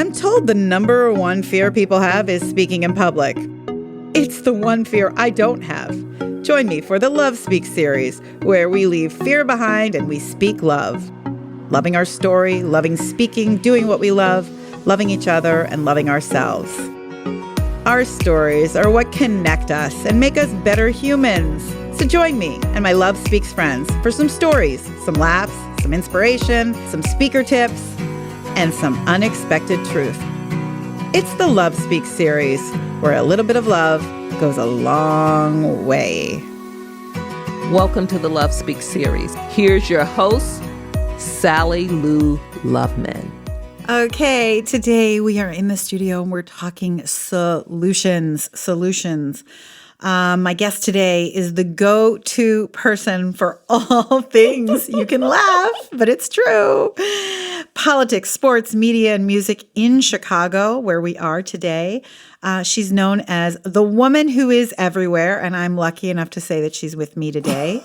I'm told the number one fear people have is speaking in public. It's the one fear I don't have. Join me for the Love Speaks series, where we leave fear behind and we speak love. Loving our story, loving speaking, doing what we love, loving each other, and loving ourselves. Our stories are what connect us and make us better humans. So join me and my Love Speaks friends for some stories, some laughs, some inspiration, some speaker tips, and some unexpected truth. It's the Love Speaks series, where a little bit of love goes a long way. Welcome to the Love Speaks series. Here's your host, Sally Lou Loveman. Okay, today we are in the studio and we're talking solutions. My guest today is the go-to person for all things. You can laugh, but it's true. Politics, sports, media, and music in Chicago, where we are today. She's known as the woman who is everywhere, and I'm lucky enough to say that she's with me today.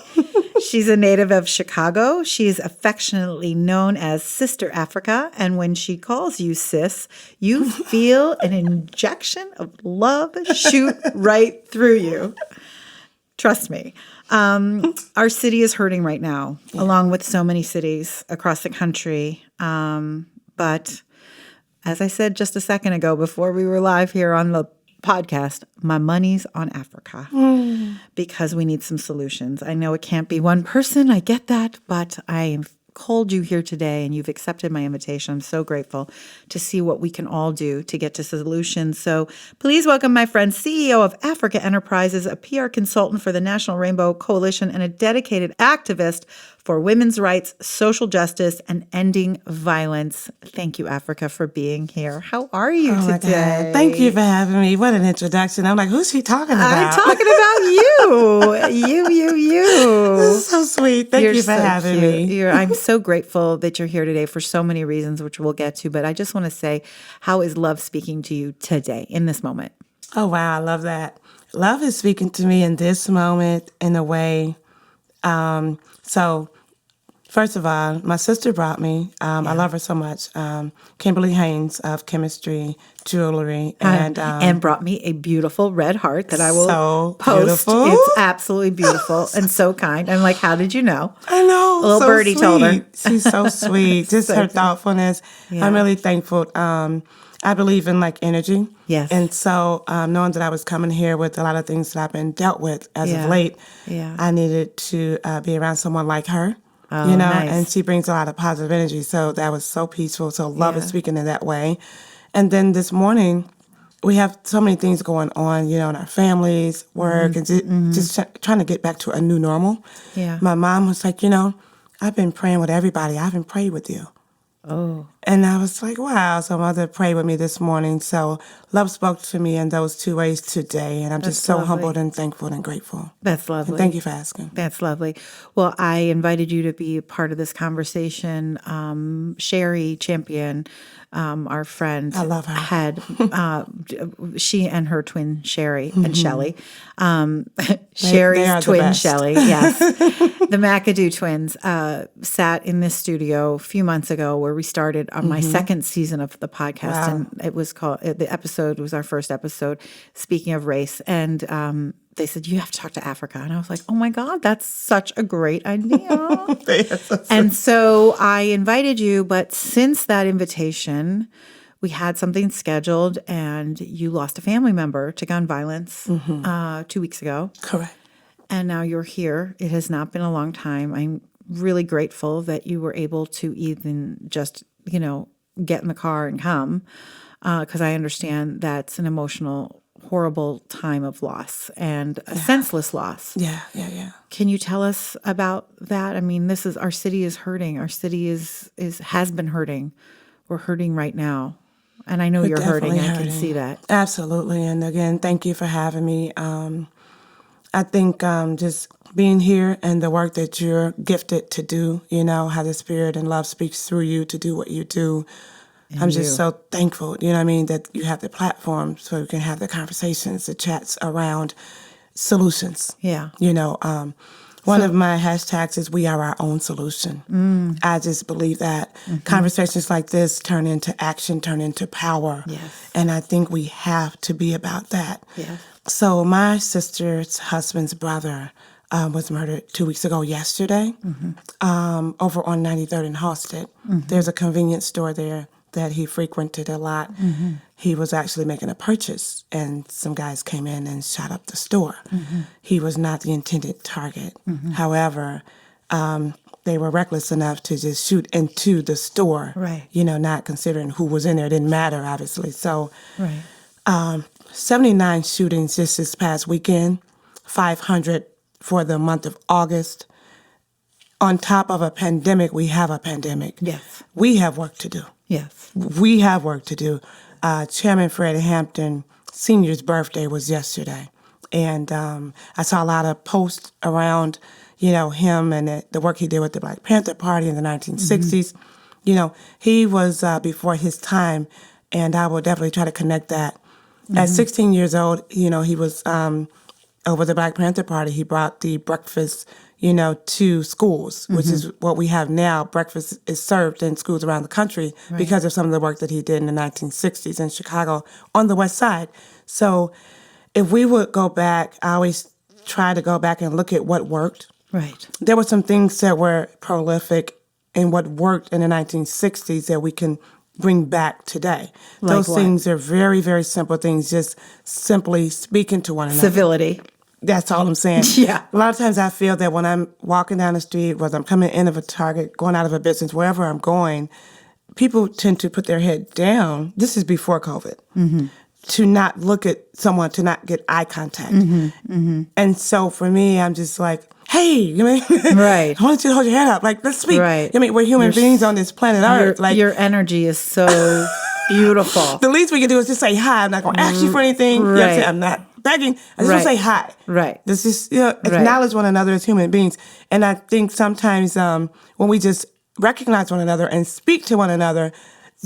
She's a native of Chicago. She is affectionately known as Sista Afrika, and when she calls you sis, you feel an injection of love shoot right through you. Trust me. Our city is hurting right now, along with so many cities across the country. But as I said just a second ago before we were live here on the podcast, my money's on Africa because we need some solutions. I know it can't be one person. I get that, but I called you here today and you've accepted my invitation. I'm so grateful to see what we can all do to get to solutions. So please welcome my friend, CEO of Africa Enterprises, a PR consultant for the National Rainbow Coalition, and a dedicated activist for women's rights, social justice, and ending violence. Thank you, Africa, for being here. How are you today? My God. Thank you for having me. What an introduction. I'm like, who's she talking about? I'm talking about you. You. This is so sweet. Thank you for having me. I'm so grateful that you're here today for so many reasons, which we'll get to. But I just want to say, how is love speaking to you today, in this moment? Oh, wow. I love that. Love is speaking to me in this moment in a way. First of all, my sister brought me, I love her so much, Kimberly Haynes of Chemistry, Jewelry. And brought me a beautiful red heart that I will post. Beautiful. It's absolutely beautiful and so kind. I'm like, how did you know? I know. A little so birdie sweet. told her. She's so sweet. Just So her cute. thoughtfulness. Yeah. I'm really thankful. I believe in energy. Yes. And so knowing that I was coming here with a lot of things that I've been dealt with as of late, I needed to be around someone like her. Oh, nice. And she brings a lot of positive energy. So that was so peaceful. So love is speaking in that way. And then this morning, we have so many things going on, in our families, work, and just trying to get back to a new normal. Yeah. My mom was like, I've been praying with everybody. I haven't prayed with you. Oh. And I was like, wow. So mother prayed with me this morning. So love spoke to me in those two ways today. And I'm just so humbled and thankful and grateful. That's lovely. And thank you for asking. That's lovely. Well, I invited you to be a part of this conversation. Sherry Champion, our friend, I love her. Had she and her twin Sherry and Shelly. Sherry's twin Shelly, yes. The McAdoo twins sat in this studio a few months ago where we started on my second season of the podcast. Wow. And it was called, the episode was our first episode, speaking of race. And they said, you have to talk to Africa. And I was like, oh my God, that's such a great idea. And so I invited you, but since that invitation, we had something scheduled and you lost a family member to gun violence 2 weeks ago. Correct. And now you're here. It has not been a long time. I'm really grateful that you were able to even just, get in the car and come, because I understand that's an emotional, horrible time of loss and a senseless loss. Yeah. Can you tell us about that? I mean, our city is hurting. Our city has been hurting. We're hurting right now. And I know you're hurting. I can see that. Absolutely. And again, thank you for having me. I think just being here and the work that you're gifted to do, how the spirit and love speaks through you to do what you do. I'm just so thankful, that you have the platform so you can have the conversations, the chats around solutions. Yeah. One of my hashtags is "We Are Our Own Solution." I just believe that conversations like this turn into action, turn into power. Yes. And I think we have to be about that. Yes. So my sister's husband's brother was murdered 2 weeks ago yesterday over on 93rd and Halsted. There's a convenience store there that he frequented a lot. He was actually making a purchase, and some guys came in and shot up the store. He was not the intended target. However, they were reckless enough to just shoot into the store, Right. Not considering who was in there. It didn't matter, obviously. So Right. 79 shootings just this past weekend, 500 for the month of August. On top of a pandemic, we have a pandemic. Yes. We have work to do. Yes. We have work to do. Chairman Fred Hampton Sr.'s birthday was yesterday. And I saw a lot of posts around, him and the work he did with the Black Panther Party in the 1960s. He was before his time, and I will definitely try to connect that. At 16 years old, he was over the Black Panther Party. He brought the breakfast, to schools, which is what we have now. Breakfast is served in schools around the country because of some of the work that he did in the 1960s in Chicago on the West Side. So if we would go back, I always try to go back and look at what worked. Right. There were some things that were prolific in what worked in the 1960s that we can bring back today. Like Those what? things are very, very simple things, just simply speaking to one another. Civility. That's all I'm saying. Yeah. A lot of times I feel that when I'm walking down the street, whether I'm coming in of a Target, going out of a business, wherever I'm going, people tend to put their head down. This is before COVID. To not look at someone, to not get eye contact. And so for me, I'm just like, hey, Right. I want you to hold your head up. Like, let's speak. Right. We're human beings on this planet Earth. Your energy is so beautiful. The least we can do is just say hi. I'm not going to ask you for anything. You know what I'm Right. saying? I'm not begging. I just want to say hi. Right. This is, acknowledge one another as human beings. And I think sometimes when we just recognize one another and speak to one another,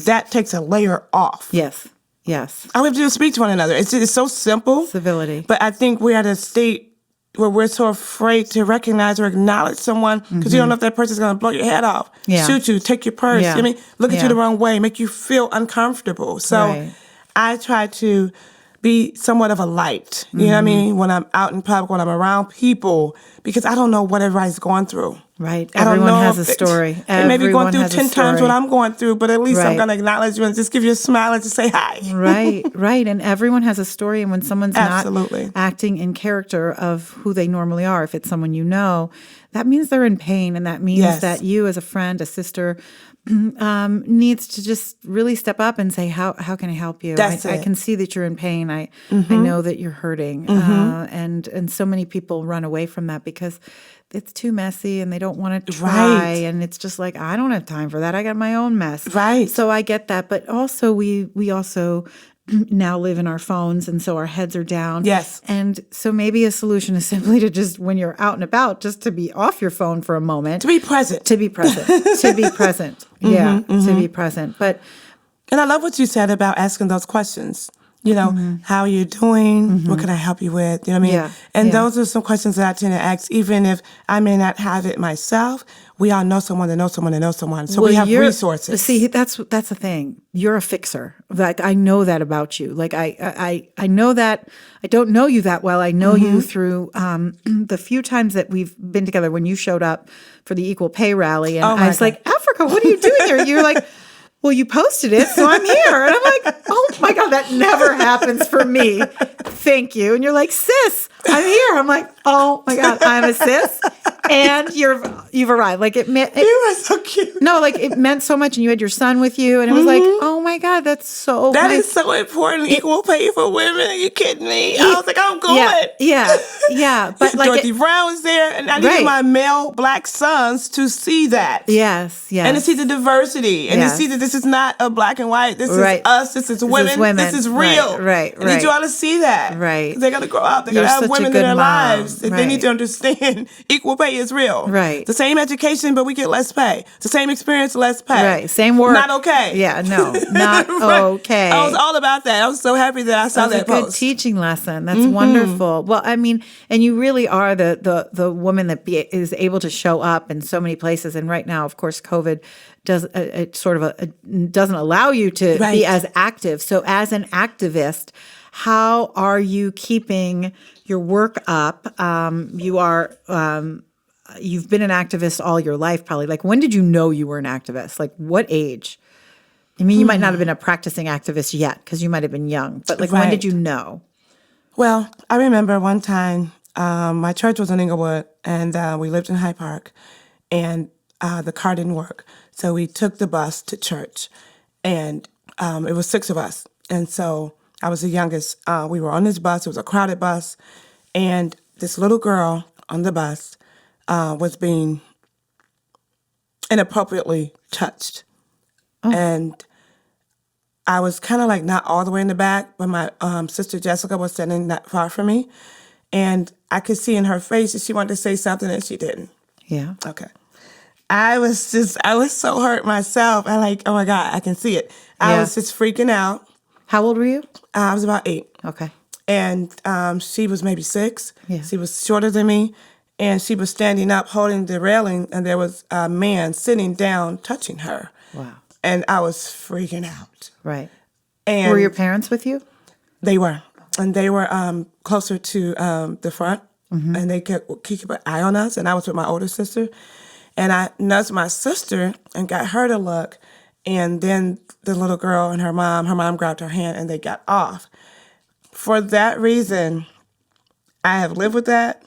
that takes a layer off. Yes. Yes. All we have to do is speak to one another. It's so simple. Civility. But I think we're at a state where we're so afraid to recognize or acknowledge someone because you don't know if that person's going to blow your head off, shoot you, take your purse, Yeah. Look at Yeah. you the wrong way, make you feel uncomfortable. So Right. I try to be somewhat of a light, you know what I mean, when I'm out in public, when I'm around people, because I don't know what everybody's going through. Right. I don't Everyone know has a if it- story. They may be going Everyone through has a 10 times what story. I'm going through, but at least I'm Right. going to acknowledge you and just give you a smile and just say hi. Right, right. And everyone has a story. And when someone's Absolutely. not acting in character of who they normally are, if it's someone you know, that means they're in pain. And that means Yes. that you as a friend, a sister, needs to just really step up and say, how can I help you? That's I it. can see that you're in pain. I know that you're hurting. And so many people run away from that because it's too messy and they don't want to try. Right. And it's just like, I don't have time for that. I got my own mess. Right. So I get that. But also we also now live in our phones, and so our heads are down. Yes. And so maybe a solution is simply to just, when you're out and about, just to be off your phone for a moment. To be present. To be present. To be present. Yeah. To be present. But And I love what you said about asking those questions. How are you doing? What can I help you with? You know what I mean? Yeah, And yeah. those are some questions that I tend to ask, even if I may not have it myself. We all know someone that knows someone that knows someone. So we have resources. See, that's the thing. You're a fixer. Like, I know that about you. Like, I know that. I don't know you that well. I know you through the few times that we've been together when you showed up for the Equal Pay rally. And I was like, Afrika, what are you doing here? You're like, well, you posted it, so I'm here. And I'm like, oh my God, that never happens for me. Thank you. And you're like, sis, I'm here. I'm like, oh my God, I'm a sis. And you've arrived. Like, You are so cute. no, like, it meant so much. And you had your son with you. And it was like, oh my God, that's so That nice. is so important. Equal pay for women. Are you kidding me? I was like, I'm going. Yeah. But like, Dorothy Brown was there, and I needed Right. my male black sons to see that. yes. And to see the diversity, and Yes. to see that this is not a black and white. This Right. is us. This is women. women. This is real. Right. I need you all to see that. Right. They're gonna grow up. They're You're gonna have such women in good their mom. lives. They Right. need to understand equal pay is real. Right. The same education, but we get less pay. The same experience, less pay. Right. Same work. Not okay. Yeah, no, not Right. okay. I was all about that. I was so happy that I saw That's that a good post. teaching lesson. That's wonderful. Well, I mean, and you really are the woman that is able to show up in so many places. And right now, of course, COVID does doesn't allow you to Right. be as active. So, as an activist, how are you keeping your work up? You've been an activist all your life, probably. Like, when did you know you were an activist? Like, what age? I mean, you might not have been a practicing activist yet because you might have been young, but like, when did Right. you know? Well, I remember one time my church was in Inglewood, and we lived in Hyde Park, and the car didn't work. So we took the bus to church, and it was 6 of us. And so I was the youngest. We were on this bus. It was a crowded bus, and this little girl on the bus was being inappropriately touched. And I was kind of like not all the way in the back, but my sister Jessica was sitting not far from me. And I could see in her face that she wanted to say something and she didn't. Yeah. Okay. I was so hurt myself. I like, oh my God, I can see it. I was just freaking out. How old were you? I was about 8. Okay. And she was maybe 6. Yeah. She was shorter than me. And she was standing up holding the railing, and there was a man sitting down touching her. Wow. And I was freaking out. Right. And Were your parents with you? They were. And they were closer to the front. And they kept keep an eye on us. And I was with my older sister. And I nudged my sister and got her to look. And then the little girl and her mom grabbed her hand and they got off. For that reason, I have lived with that.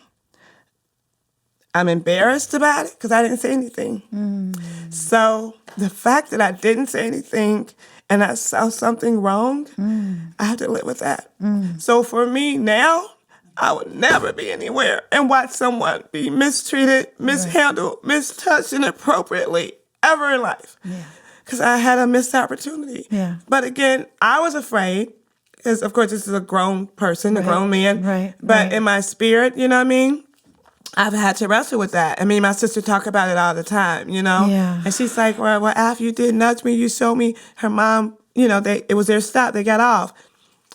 I'm embarrassed about it because I didn't say anything. So the fact that I didn't say anything and I saw something wrong, I have to live with that. So for me now, I would never be anywhere and watch someone be mistreated, mishandled, mistouched inappropriately ever in life. Because I had a missed opportunity. Yeah. But again, I was afraid because, of course, this is a grown person, a grown man. Right. But in my spirit, you know what I mean? I've had to wrestle with that. I mean, my sister talk about it all the time, you know? Yeah. And she's like, well, after you did nudge me, you showed me her mom, you know, it was their stop. They got off.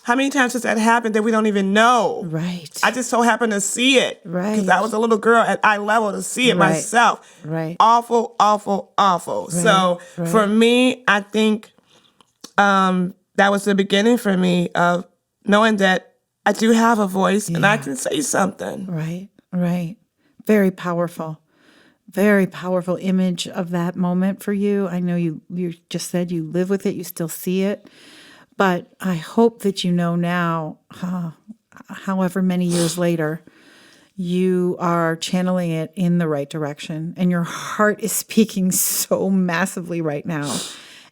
How many times has that happened that we don't even know? Right. I just so happened to see it. Right. Because I was a little girl at eye level to see it myself. Right. Awful, awful, awful. Right. So for me, I think that was the beginning for me of knowing that I do have a voice and I can say something. Right. Right. Very powerful. Very powerful image of that moment for you. I know you just said you live with it, you still see it. But I hope that you know now, however many years later, you are channeling it in the right direction. And your heart is speaking so massively right now.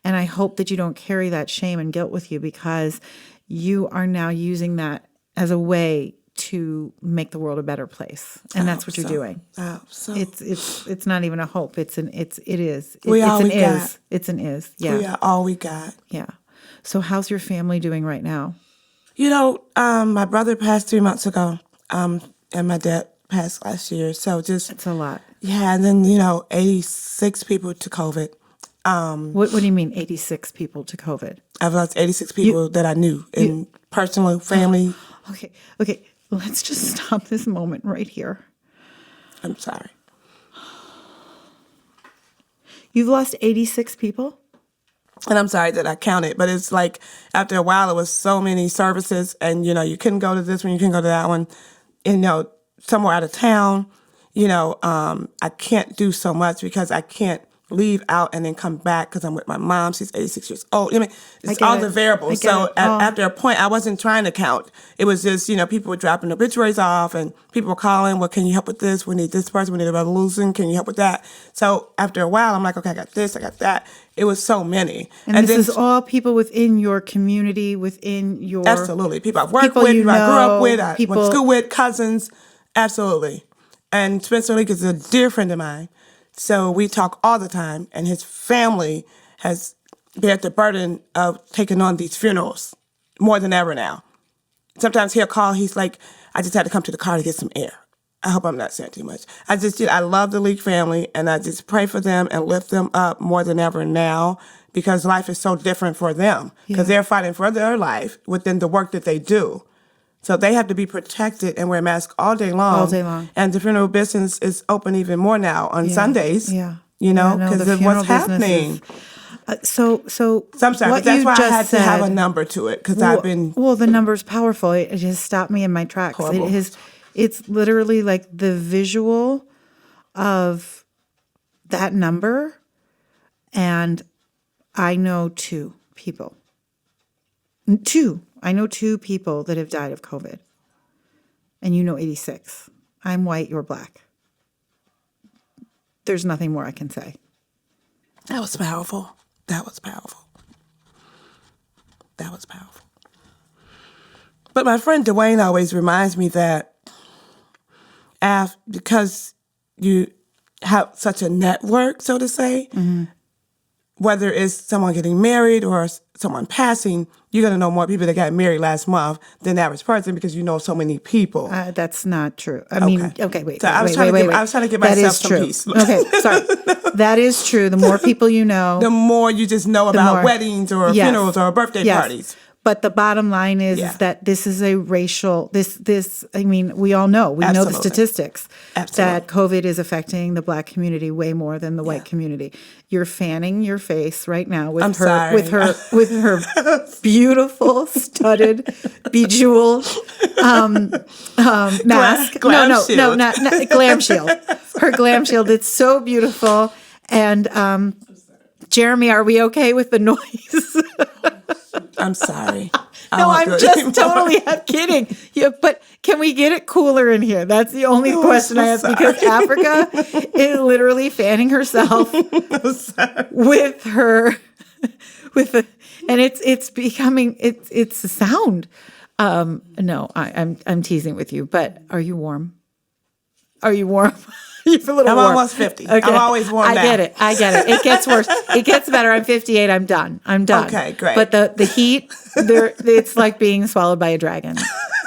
And I hope that you don't carry that shame and guilt with you because you are now using that as a way to make the world a better place. And that's what you're doing. It's not even a hope. It's an is. It's an is. Yeah. We are all we got. Yeah. So how's your family doing right now? You know, my brother passed 3 months ago, and my dad passed last year. So It's a lot. Yeah, and then, 86 people to COVID. What do you mean 86 people to COVID? I've lost 86 people that I knew in personal, family. Okay. Let's just stop this moment right here. I'm sorry. You've lost 86 people? And I'm sorry that I counted, but it's like after a while, it was so many services and, you couldn't go to this one, you couldn't go to that one, somewhere out of town. I can't do so much because I can't leave out and then come back because I'm with my mom. She's 86 years old. It's all the variables. So after a point, I wasn't trying to count. It was just, people were dropping obituaries off and people were calling, well, can you help with this? We need this person. We need a resolution. Can you help with that? So after a while, I'm like, okay, I got this, I got that. It was so many. And this is all people within your community, within your... Absolutely. People I've worked with, people I grew up with, I went to school with, cousins. Absolutely. And Spencer Leek is a dear friend of mine. So we talk all the time, and his family has bear the burden of taking on these funerals more than ever now. Sometimes he'll call, he's like, I just had to come to the car to get some air. I hope I'm not saying too much. I love the Leek family, and I just pray for them and lift them up more than ever now, because life is so different for them, because they're fighting for their life within the work that they do. So they have to be protected and wear masks all day long. All day long. And the funeral business is open even more now on Sundays. Yeah. You know, because of what's happening. So I'm sorry, but that's why I had to have a number to it, because I've been... Well, the number's powerful. It just stopped me in my tracks. Horrible. It's literally like the visual of that number, and I know two people. I know two people that have died of COVID. And you know 86. I'm white, you're black. There's nothing more I can say. That was powerful. That was powerful. But my friend Dwayne always reminds me that because you have such a network, so to say, whether it's someone getting married or someone passing, you're going to know more people that got married last month than the average person, because you know so many people. That's not true. I mean, okay, wait. So I was trying to give myself some peace. Okay, sorry. That is true. The more people you know, the more you just know about weddings or funerals or birthday parties. But the bottom line is that this is a racial, I mean, we all know, know the statistics that COVID is affecting the black community way more than the white community. You're fanning your face right now with her beautiful, studded, bejeweled mask. Glam shield. Not glam shield. Her glam shield. It's so beautiful. And Jeremy, are we okay with the noise? I'm sorry. No, I'm just totally kidding. Yeah, but can we get it cooler in here? That's the only question I ask, because Afrika is literally fanning herself with and it's becoming it's a sound. No, I'm teasing with you, but are you warm? Are you warm? You feel a little warm. I'm almost 50. Okay. I'm always warm now. I get it. It gets worse. It gets better. I'm 58. I'm done. Okay, great. But the heat, it's like being swallowed by a dragon.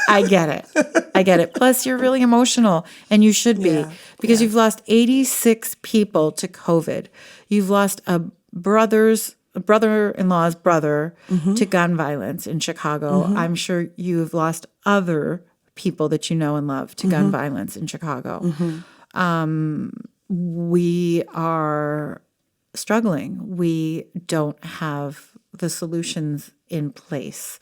I get it. Plus, you're really emotional, and you should be, because you've lost 86 people to COVID. You've lost a brother-in-law's brother to gun violence in Chicago. I'm sure you've lost other people that you know and love to gun violence in Chicago. We are struggling. We don't have the solutions in place.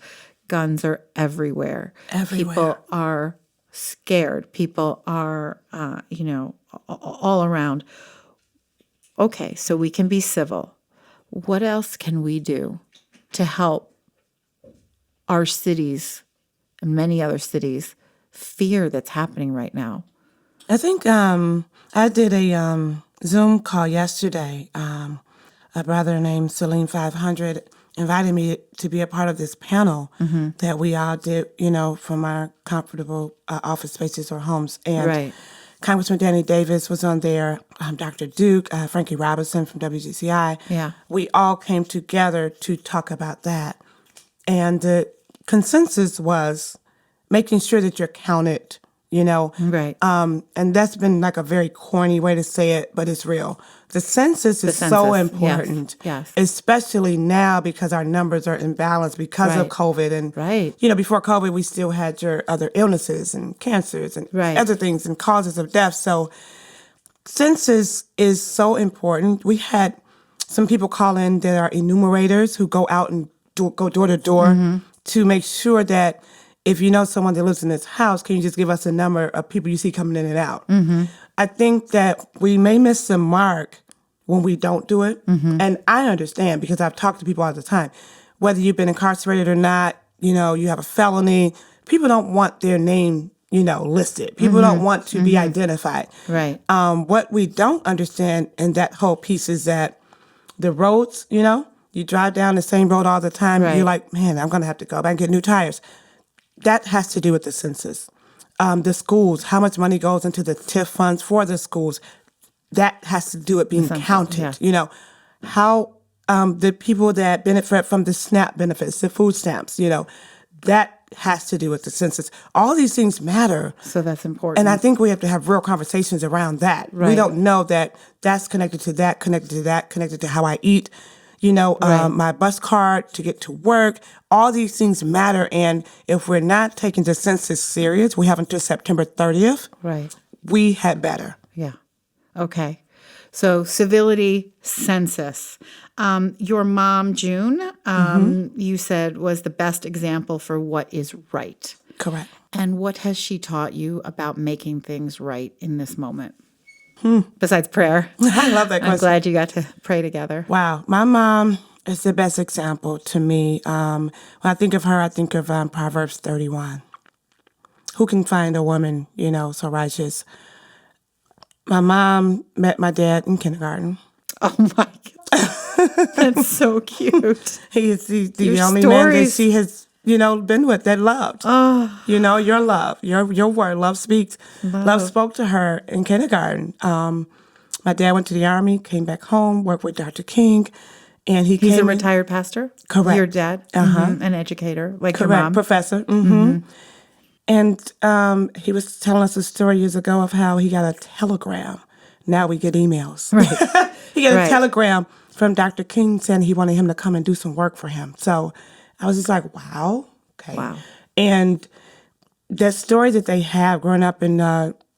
Guns are everywhere. People are scared. People are, all around. Okay, so we can be civil. What else can we do to help our cities and many other cities fear that's happening right now? I think I did a Zoom call yesterday. A brother named Celine 500 invited me to be a part of this panel that we all did, from our comfortable office spaces or homes. And Congressman Danny Davis was on there, Dr. Duke, Frankie Robinson from WGCI. Yeah. We all came together to talk about that. And the consensus was making sure that you're counted, Right. And that's been like a very corny way to say it, but it's real. The census is so important, yes. Especially now because our numbers are imbalanced because of COVID. And, before COVID, we still had your other illnesses and cancers and other things and causes of death. So census is so important. We had some people call in that are enumerators who go out and go door to door to make sure that if you know someone that lives in this house, can you just give us a number of people you see coming in and out? I think that we may miss the mark when we don't do it. And I understand, because I've talked to people all the time. Whether you've been incarcerated or not, you have a felony, people don't want their name, listed. People don't want to be identified. Right. What we don't understand in that whole piece is that the roads, you drive down the same road all the time. You're like, man, I'm going to have to go back and get new tires. That has to do with the census. The schools, how much money goes into the TIF funds for the schools, that has to do with being counted. How the people that benefit from the SNAP benefits, the food stamps, that has to do with the census. All these things matter. So that's important. And I think we have to have real conversations around that. Right. We don't know that that's connected to that, connected to that, connected to how I eat, my bus card to get to work. All these things matter. And if we're not taking the census serious, we have until September 30th. Right. We had better. Yeah. Okay. So civility, census. Your mom, June, you said was the best example for what is right. Correct. And what has she taught you about making things right in this moment? Besides prayer. I love that question. I'm glad you got to pray together. Wow. My mom is the best example to me. When I think of her, I think of Proverbs 31. Who can find a woman, so righteous? My mom met my dad in kindergarten. Oh, my God. That's so cute. He is the Your only man that stories. she has, been with that loved. Oh, Your love, your word, love speaks. Love. Love spoke to her in kindergarten. My dad went to the Army, came back home, worked with Dr. King, and he's came a in- retired pastor? Correct. Your dad? An educator, like your Correct, mom? professor. And he was telling us a story years ago of how he got a telegram. Now we get emails. Right. He got Right. a telegram from Dr. King saying he wanted him to come and do some work for him. So I was just like, wow. Okay. Wow. And that story that they have growing up in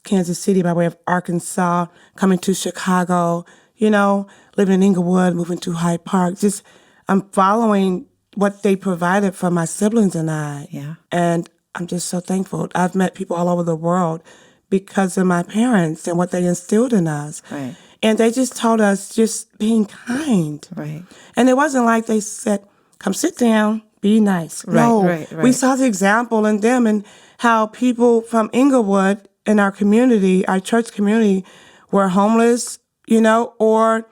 Kansas City by way of Arkansas, coming to Chicago, living in Inglewood, moving to Hyde Park, just I'm following what they provided for my siblings and I. Yeah. And I'm just so thankful. I've met people all over the world because of my parents and what they instilled in us. Right. And they just taught us just being kind. Right. And it wasn't like they said, come sit down, be nice. Right, No, right. we saw the example in them and how people from Inglewood in our community, our church community, were homeless, or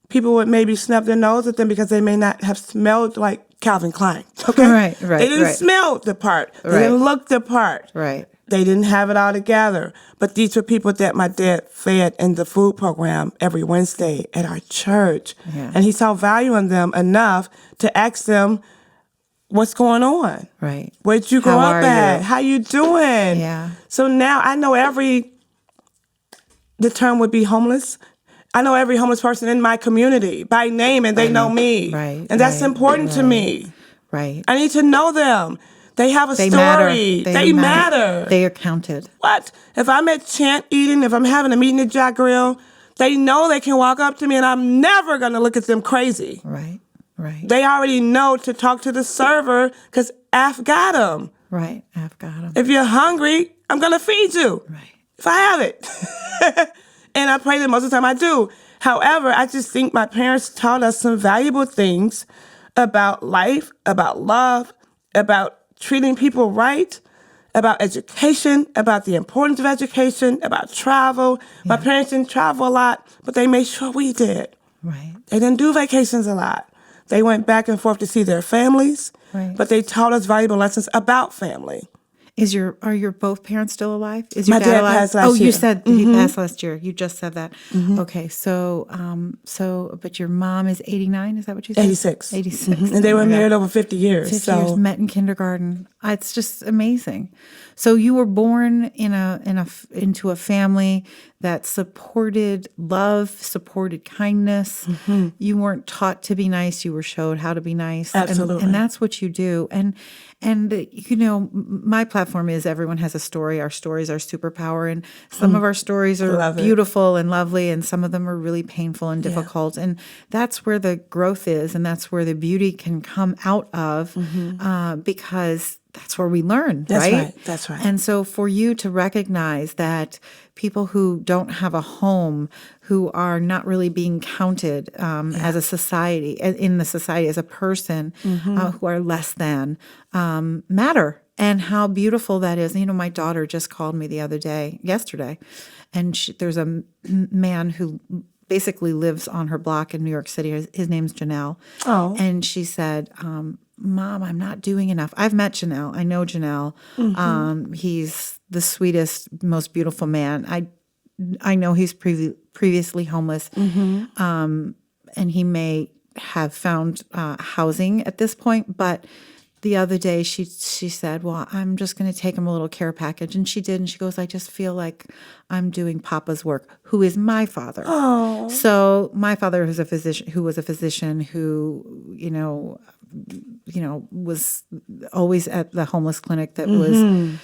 people would maybe snub their nose at them because they may not have smelled like Calvin Klein. Okay? Right. They didn't smell the part. They Right. didn't look the part. Right. They didn't have it all together. But these were people that my dad fed in the food program every Wednesday at our church. Yeah. And he saw value in them enough to ask them, what's going on? Right. Where'd you grow How up are at? you? How you doing? Yeah. So now I know the term would be homeless. I know every homeless person in my community by name, and they know me. Right, And that's right, important to me. Right. I need to know them. They have a They story. matter. They matter. They are counted. What? If I'm at Chant eating, if I'm having a meeting at Jack Grill, they know they can walk up to me and I'm never going to look at them crazy. Right. Right. They already know to talk to the server because I've got them. Right. I've got them. If you're hungry, I'm going to feed you. Right. If I have it. And I pray that most of the time I do. However, I just think my parents taught us some valuable things about life, about love, about treating people right, about education, about the importance of education, about travel. My parents didn't travel a lot, but they made sure we did. Right. They didn't do vacations a lot. They went back and forth to see their families, Right. but they taught us valuable lessons about family. Are your both parents still alive? Is your My dad alive? passed last Oh, you year. said he passed last year. You just said that. Okay, so but your mom is 89. Is that what you said? 86. 86. And they Oh were my God. married over 50 years. 50 so years, met in kindergarten. It's just amazing. So you were born into a family that supported love, supported kindness. You weren't taught to be nice. You were showed how to be nice. Absolutely. And that's what you do. And my platform is everyone has a story. Our stories are superpower. And some of our stories are Love it. beautiful and lovely, and some of them are really painful and difficult. And that's where the growth is, and that's where the beauty can come out of because that's where we learn, right? That's right. And so for you to recognize that people who don't have a home, who are not really being counted as a society, in the society as a person, who are less than, matter. And how beautiful that is. My daughter just called me yesterday, and there's a man who basically lives on her block in New York City. His name's Janelle. Oh. And she said, Mom, I'm not doing enough. I've met Janelle. I know Janelle. He's the sweetest, most beautiful man. I know he's previously homeless, and he may have found housing at this point, but the other day she said, well, I'm just going to take him a little care package. And she did. And she goes, I just feel like I'm doing Papa's work, who is my father. Oh. So my father was a physician who, was always at the homeless clinic that was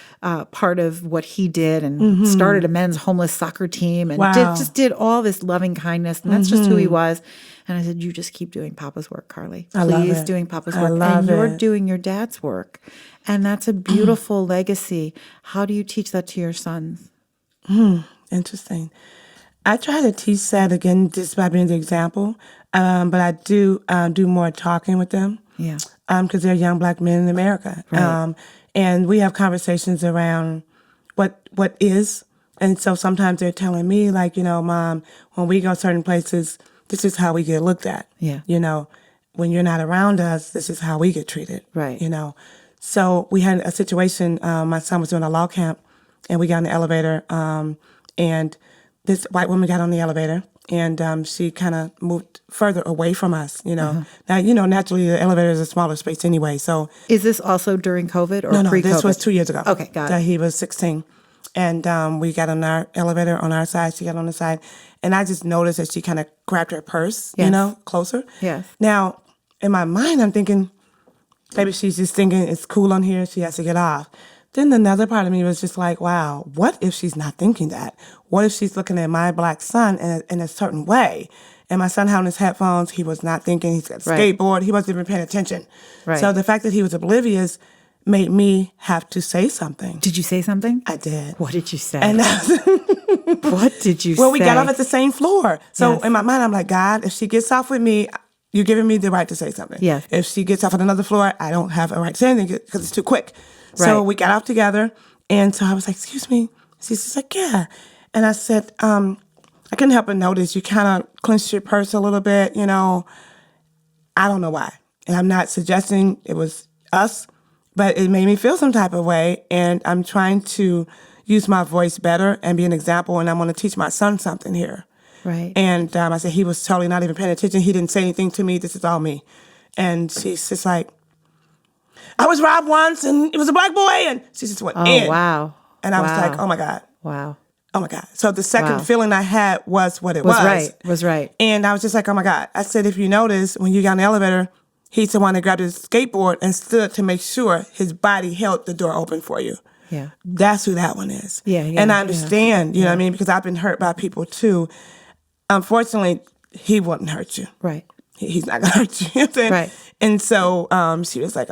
part of what he did, and started a men's homeless soccer team, and did all this loving kindness. And that's just who he was. And I said, you just keep doing Papa's work, Carly. Please, doing Papa's work. And you're doing your dad's work. And that's a beautiful legacy. How do you teach that to your sons? Interesting. I try to teach that, again, just by being the example. But I do more talking with them. Yeah. Because they're young Black men in America. Right. And we have conversations around what is. And so sometimes they're telling me, like, Mom, when we go certain places, this is how we get looked at. Yeah. When you're not around us, this is how we get treated. Right. So we had a situation, my son was doing a law camp, and we got in the elevator, and this white woman got on the elevator, and she kind of moved further away from us, Now, naturally, the elevator is a smaller space anyway, so. Is this also during COVID or No, pre-COVID? this was 2 years ago. Okay, got it. That he was 16. And we got on our elevator on our side, she got on the side, and I just noticed that she kind of grabbed her purse, closer. Yes. Now, in my mind, I'm thinking, maybe she's just thinking it's cool on here, she has to get off. Then another part of me was just like, wow, what if she's not thinking that? What if she's looking at my Black son in a certain way? And my son had on his headphones, he was not thinking, he's got a skateboard, he wasn't even paying attention. Right. So the fact that he was oblivious made me have to say something. Did you say something? I did. What did you say? And what did you say? Well, we got off at the same floor. So Yes. in my mind, I'm like, God, if she gets off with me, you're giving me the right to say something. Yes. If she gets off at another floor, I don't have a right to say anything because it's too quick. So Right. we got off together. And so I was like, excuse me. She's like, yeah. And I said, I couldn't help but notice you kind of clenched your purse a little bit, I don't know why. And I'm not suggesting it was us, but it made me feel some type of way. And I'm trying to use my voice better and be an example. And I'm going to teach my son something here. Right. And I said, he was totally not even paying attention. He didn't say anything to me. This is all me. And she's just like, I was robbed once and it was a Black boy. And she just went in. Oh, wow. And I was like, oh my God. Wow. Oh my God. So the second Wow. feeling I had was what it was. Was right. And I was just like, oh my God. I said, if you notice, when you got in the elevator, he's the one that grabbed his skateboard and stood to make sure his body held the door open for you. Yeah. That's who that one is. Yeah. And I understand, you know what I mean? Because I've been hurt by people too. Unfortunately, he wouldn't hurt you. Right. He's not going to hurt you. You know what I'm saying? Right. And so she was like,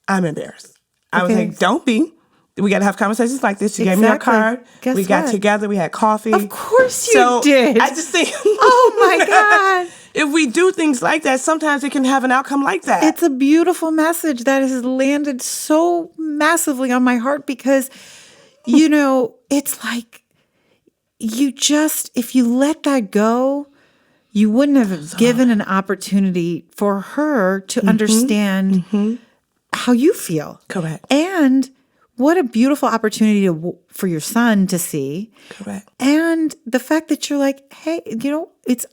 I'm embarrassed. I was Okay. like, don't be. We got to have conversations like this. She gave me her Exactly. card. Guess we got what? together. We had coffee. Of course you So did. I just think, Oh my God. if we do things like that, sometimes it can have an outcome like that. It's a beautiful message that has landed so massively on my heart because, it's like if you let that go, you wouldn't have given an opportunity for her to understand how you feel. Correct. And what a beautiful opportunity for your son to see. Correct. And the fact that you're like, hey, it's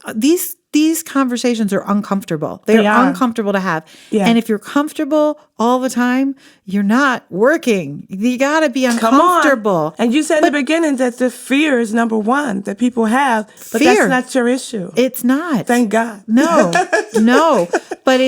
these conversations are uncomfortable. They're uncomfortable to have. Yeah. And if you're comfortable all the time, you're not working. You got to be uncomfortable. Come on. And you said in the beginning that the fear is number one that people have, but Fear. that's not your issue. It's not. Thank God. No. But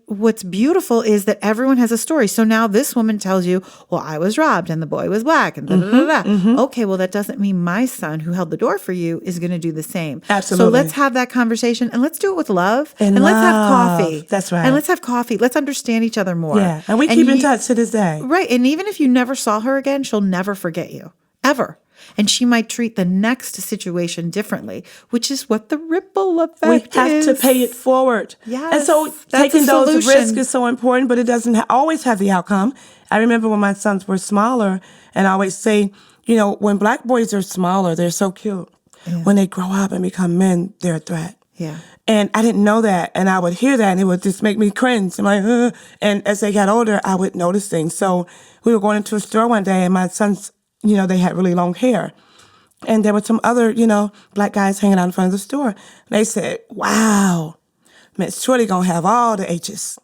what's beautiful is that everyone has a story. So now this woman tells you, well, I was robbed and the boy was Black and da, da, da, da. Okay, well, that doesn't mean my son who held the door for you is going to do the same. Absolutely. So let's have that conversation and let's do it with love. And let's have love. coffee. That's right. And let's have coffee. Let's understand each other more. Yeah. And we keep in touch to this day. Right. And even if you never saw her again, she'll never forget you. Ever. And she might treat the next situation differently, which is what the ripple effect We have is. to pay it forward. Yes, And so that's taking a those solution. risks is so important, but it doesn't always have the outcome. I remember when my sons were smaller, and I always say, when Black boys are smaller, they're so cute. Yeah. When they grow up and become men, they're a threat. Yeah. And I didn't know that. And I would hear that and it would just make me cringe. I'm like, ugh. And as they got older, I would notice things. So we were going into a store one day and my sons, they had really long hair. And there were some other, Black guys hanging out in front of the store. And they said, wow, Miss Shawty gonna have all the H's.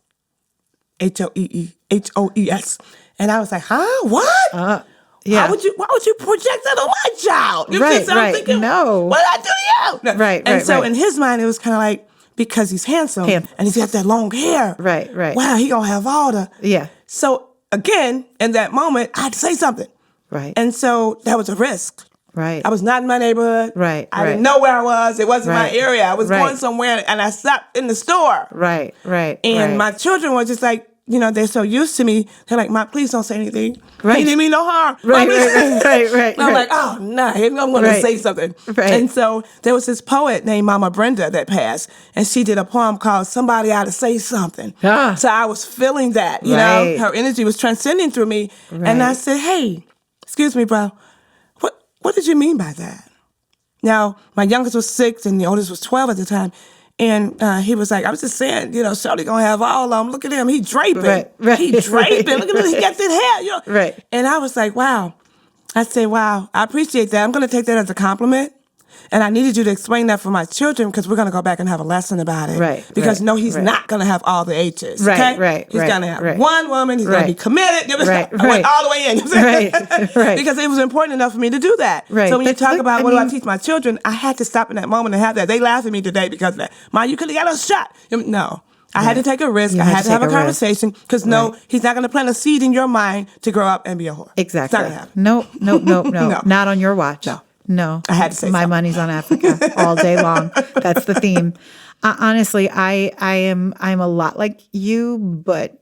Hoes. And I was like, huh? What? Yeah. Why would you project that on my child? You Right, see, so I'm right. thinking, No. what did I do to you? No. Right, And right, so right. in his mind, it was kind of like, because he's handsome and he's got that long hair. Right, right. Wow, he gonna have all the. Yeah. So again, in that moment, I had to say something. Right. And so that was a risk. Right. I was not in my neighborhood. Right, I didn't know where I was. It wasn't my Right. area. I was Right. going somewhere and I stopped in the store. Right, right. And my children were just like, they're so used to me. They're like, Mom, please don't say anything. Right. He didn't mean no harm. Right, Mom, right. And I'm like, oh, no, I'm going to say something. Right. And so there was this poet named Momma Brenda that passed, and she did a poem called Somebody Ought to Say Something. Ah. So I was feeling that, Right. her energy was transcending through me. Right. And I said, hey, excuse me, bro, what did you mean by that? Now, my youngest was 6 and the oldest was 12 at the time. And he was like, I was just saying, Shawty gonna have all of them. Look at him, he draping. Right. He draping. Look at him, he got that hair. Right. And I was like, wow. I said, wow, I appreciate that. I'm gonna take that as a compliment. And I needed you to explain that for my children because we're going to go back and have a lesson about it. Right. Because right, no, he's right. not going to have all the H's. Right, okay? right, He's right, going to have right. one woman. He's going to be committed. Right, I went all the way in. Right. Because it was important enough for me to do that. Right. So when you But talk look, about I what do I mean- teach my children, I had to stop in that moment and have that. They laugh at me today because of that. Mom, you could have got a shot. No. I had to take a risk. You I had had to to have a take a risk. conversation because no, he's not going to plant a seed in your mind to grow up and be a whore. Exactly. It's not going to happen. No. No. Not on your watch. No. No. I had to say my something. money's on Africa all day long. That's the theme. Honestly, I'm a lot like you, but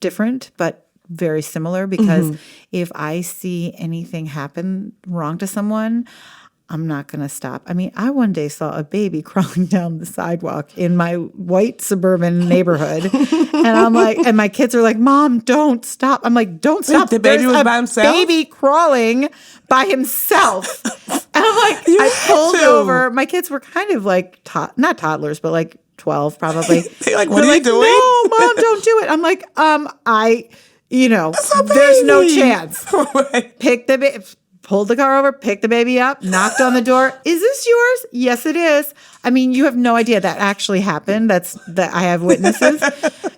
different, but very similar because if I see anything happen wrong to someone, I'm not going to stop. I one day saw a baby crawling down the sidewalk in my white suburban neighborhood. And I'm like, and my kids are like, Mom, don't stop. I'm like, don't stop. The baby There's was a by himself? baby crawling by himself. And I'm like, I pulled over. My kids were kind of like, not toddlers, but like 12 probably. They're like, what are you doing? No, Mom, don't do it. I'm like, there's no baby. chance. Right. Pick the baby. Pulled the car over, picked the baby up, knocked on the door. Is this yours? Yes, it is. You have no idea that actually happened. That I have witnesses.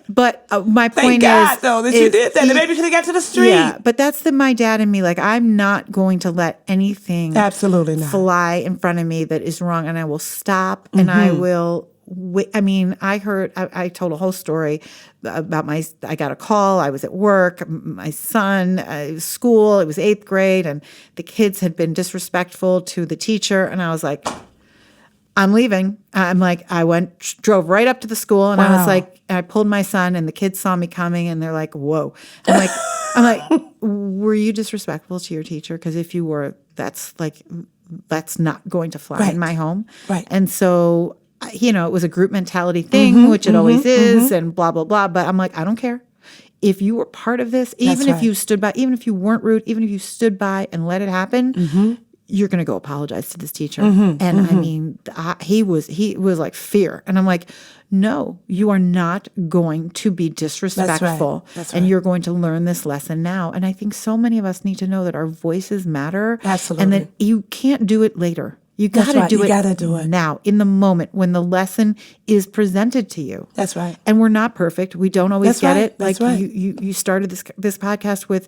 But my point Thank God, is, though, that you did that. The baby could have got to the street. Yeah, but that's my dad and me. Like, I'm not going to let anything Absolutely not. fly in front of me that is wrong, and I will stop, and I will. I told a whole story about I got a call. I was at work. My son, it was school. It was 8th grade, and the kids had been disrespectful to the teacher. And I was like, I'm leaving. I drove right up to the school, and I was like, and I pulled my son, and the kids saw me coming, and they're like, whoa. I'm like, were you disrespectful to your teacher? Because if you were, that's not going to fly in my home. Right. And so, it was a group mentality thing, which it always is, and blah, blah, blah. But I'm like, I don't care. If you were part of this, even if you stood by, even if you weren't rude, even if you stood by and let it happen, you're going to go apologize to this teacher. And he was like fear. And I'm like, no, you are not going to be disrespectful. That's and right. you're going to learn this lesson now. And I think so many of us need to know that our voices matter. Absolutely. And that you can't do it later. You got That's to right. do You it gotta do it. now, in the moment, when the lesson is presented to you. That's right. And we're not perfect. We don't always That's get right. it. That's Like right. you started this podcast with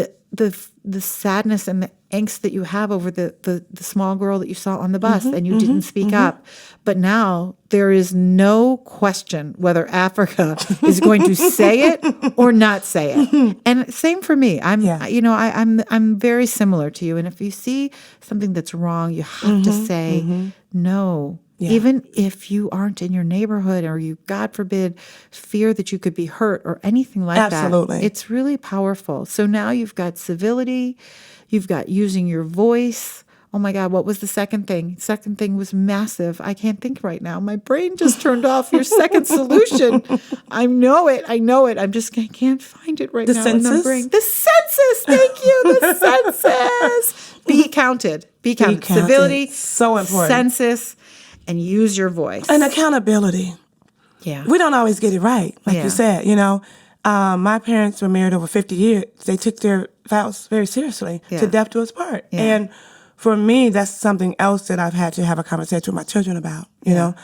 the sadness and the angst that you have over the small girl that you saw on the bus and you didn't speak up. But now there is no question whether Africa is going to say it or not say it. And same for me. I'm very similar to you. And if you see something that's wrong, you have to say no. Yeah. Even if you aren't in your neighborhood or you, God forbid, fear that you could be hurt or anything like Absolutely. that. It's really powerful. So now you've got civility, you've got using your voice. Oh my God, what was the second thing? Second thing was massive. I can't think right now. My brain just turned off your second solution. I know it. I can't find it right The now in the census? brain. The census. Thank you. The census. Be counted. Be counted. counted. Civility. So important. Census. And use your voice. And accountability. Yeah. We don't always get it right, like Yeah. you said. My parents were married over 50 years. They took their vows very seriously, Yeah. to death do us part. Yeah. And for me, that's something else that I've had to have a conversation with my children about. You know,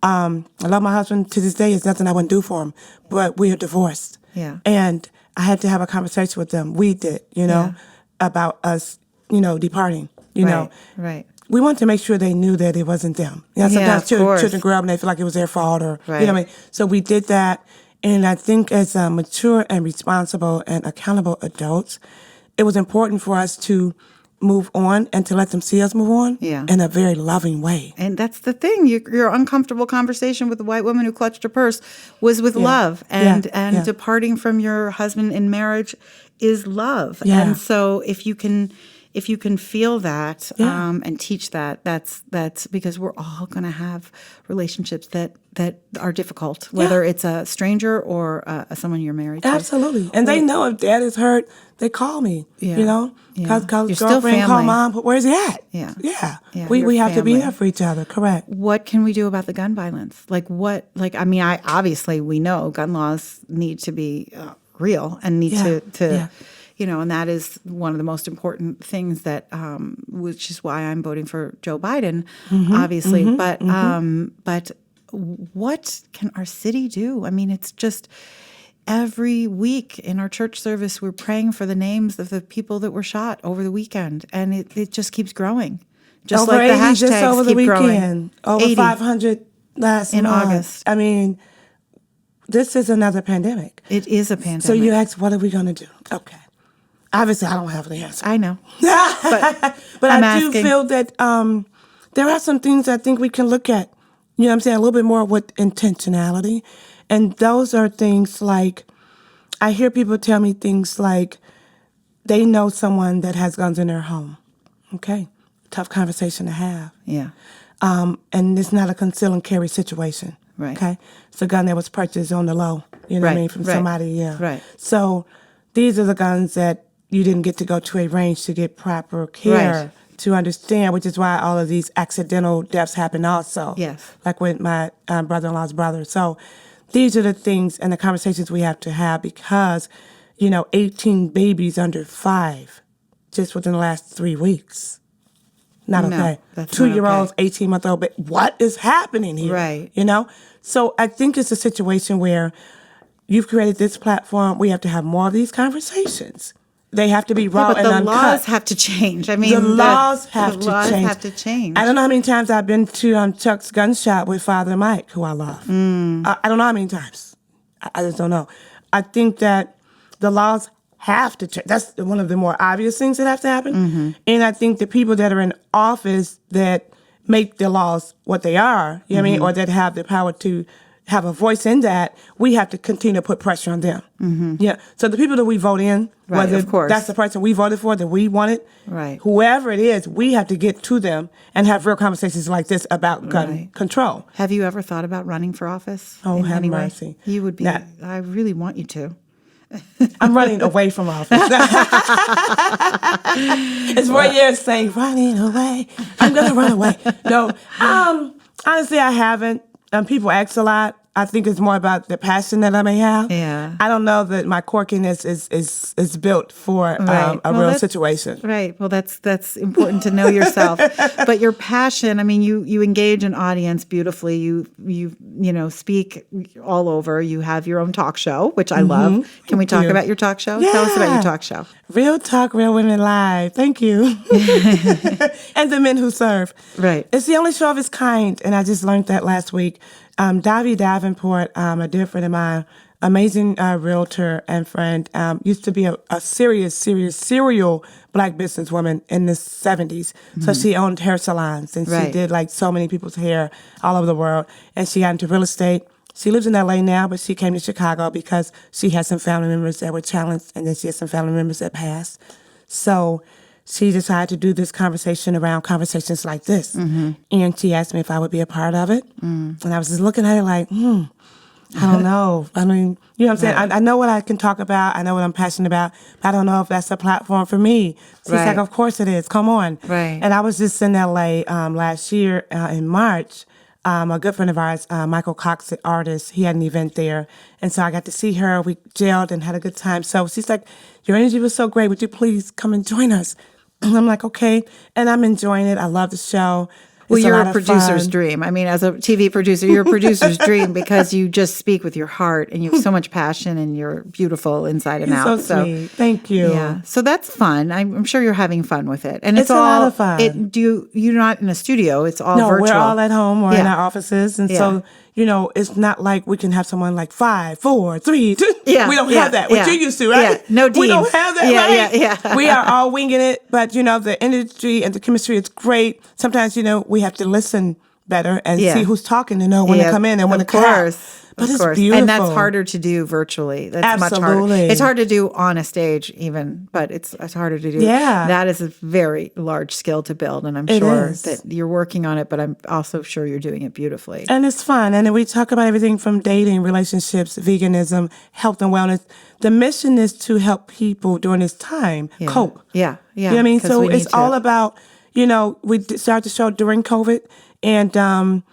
I love my husband to this day. It's nothing I wouldn't do for him, but we are divorced. Yeah. And I had to have a conversation with them. We did, about us, departing, Right. We wanted to make sure they knew that it wasn't them. Sometimes children grow up and they feel like it was their fault or, Right. you know what I mean? So we did that. And I think as mature and responsible and accountable adults, it was important for us to move on and to let them see us move on in a very loving way. And that's the thing. Your uncomfortable conversation with the white woman who clutched her purse was with love. And departing from your husband in marriage is love. Yeah. And so if you can feel that and teach that, that's because we're all going to have relationships that are difficult, whether it's a stranger or someone you're married to. Absolutely. And they know if dad is hurt, they call me, Because girlfriend call mom, where's he at? Yeah. We have to be there for each other, correct. What can we do about the gun violence? Obviously we know gun laws need to be real and need to and that is one of the most important things that, which is why I'm voting for Joe Biden, obviously. But what can our city do? I mean, it's just every week in our church service, we're praying for the names of the people that were shot over the weekend, and it just keeps growing. Just over like the 80 hashtags just over the keep weekend. growing. Over 80 500 last in month. August. I mean, this is another pandemic. It is a pandemic. So you ask, what are we going to do? Okay. Obviously, I don't have the answer. I know. But I do feel that there are some things I think we can look at, a little bit more with intentionality. And those are things like, I hear people tell me things like they know someone that has guns in their home. Okay. Tough conversation to have. Yeah. And it's not a conceal and carry situation. Right. Okay. It's a gun that was purchased on the low, what I mean, from somebody, Right. So these are the guns that you didn't get to go to a range to get proper care to understand, which is why all of these accidental deaths happen also. Yes. Like with my brother-in-law's brother. So these are the things and the conversations we have to have because, 18 babies under 5 just within the last 3 weeks. Not okay. That's 2-year-olds, 18-month-old, but what is happening here? Right. So I think it's a situation where you've created this platform. We have to have more of these conversations. They have to be raw and uncut. But the laws have to change. I mean, the laws have to change. I don't know how many times I've been to Chuck's gun shop with Father Mike, who I love. I don't know how many times. I just don't know. I think that the laws have to change. That's one of the more obvious things that have to happen. And I think the people that are in office that make the laws what they are, you know what I mean, or that have the power to have a voice in that, we have to continue to put pressure on them. Yeah. So the people that we vote in, whether of course. that's the person we voted for, that we wanted, whoever it is, we have to get to them and have real conversations like this about gun control. Have you ever thought about running for office? Oh, have mercy. You would be. I really want you to. I'm running away from office. It's 4 years saying, running away. I'm going to run away. No, honestly, I haven't. People ask a lot. I think it's more about the passion that I may have. Yeah. I don't know that my quirkiness is built for a real situation. Right. Well, that's important to know yourself. But your passion, I mean, you engage an audience beautifully. You speak all over. You have your own talk show, which I love. Can we talk about your talk show? Yeah. Tell us about your talk show. Real Talk, Real Women Live. Thank you. And the men who serve. Right. It's the only show of its kind, and I just learned that last week. Davy Davenport, a dear friend of mine, amazing realtor and friend, used to be a serial black businesswoman in the 70s. So she owned hair salons, and she did like so many people's hair all over the world. And she got into real estate. She lives in LA now, but she came to Chicago because she had some family members that were challenged, and then she had some family members that passed. So she decided to do this conversation around conversations like this. And she asked me if I would be a part of it. And I was just looking at it like, I don't know. I mean, you know what I'm saying? I know what I can talk about. I know what I'm passionate about. But I don't know if that's a platform for me. She's like, of course it is. Come on. Right. And I was just in LA last year in March. A good friend of ours, Michael Cox, the artist, he had an event there. And so I got to see her. We gelled and had a good time. So she's like, your energy was so great. Would you please come and join us? And I'm like, okay. And I'm enjoying it. I love the show. Well, It's you're lot a of producer's fun. dream. I mean, as a TV producer, you're a producer's dream because you just speak with your heart and you have so much passion and you're beautiful inside and You're out. so sweet. Thank you. Yeah, so that's fun. I'm sure you're having fun with it, and It's a lot of fun. You're not in a studio; it's all No, virtual. we're all at home or in Yeah. our offices. And Yeah. so, it's not like we can have someone like 5, 4, 3, 2. Yeah, We don't yeah, have that, which yeah. you used to, right? Yeah, no We don't teams. have that, Yeah, right? yeah, yeah. We are all winging it. But, the industry and the chemistry is great. Sometimes, we have to listen better and Yeah. see who's talking to know when to come in and when to come out. But it's beautiful. And that's harder to do virtually. That's much harder. Absolutely. It's hard to do on a stage even, but it's harder to do. Yeah. That is a very large skill to build, and I'm It sure is. that you're working on it, but I'm also sure you're doing it beautifully. And it's fun. And then we talk about everything from dating, relationships, veganism, health and wellness. The mission is to help people during this time cope. Yeah, yeah. You know what I mean? 'cause So we need it's to. all about, we started the show during COVID, and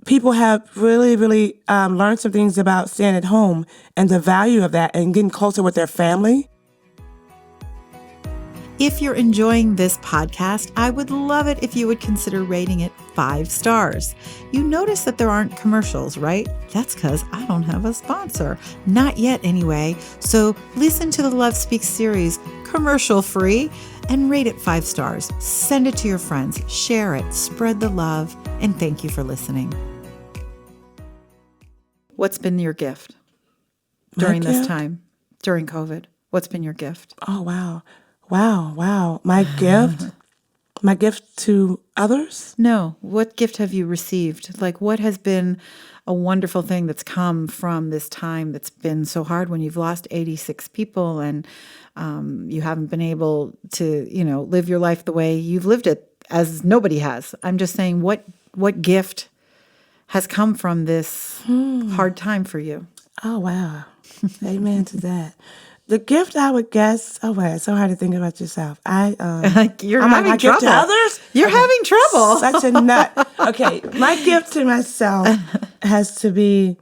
people have really, really learned some things about staying at home and the value of that and getting closer with their family. If you're enjoying this podcast, I would love it if you would consider rating it 5 stars. You notice that there aren't commercials, right? That's because I don't have a sponsor. Not yet, anyway. So listen to the Love Speaks series commercial free and rate it 5 stars. Send it to your friends, share it, spread the love, and thank you for listening. What's been your gift during this gift? time, during COVID? What's been your gift? Oh, wow. Wow. My gift to others? No. What gift have you received? Like, what has been a wonderful thing that's come from this time that's been so hard when you've lost 86 people and you haven't been able to, live your life the way you've lived it, as nobody has. I'm just saying, what gift has come from this hard time for you? Oh, wow. Amen to that. The gift I would guess, it's so hard to think about yourself. You're I'm like, having my gift to trouble. others? You're Okay. having trouble. Such a nut. Okay, my gift to myself has to be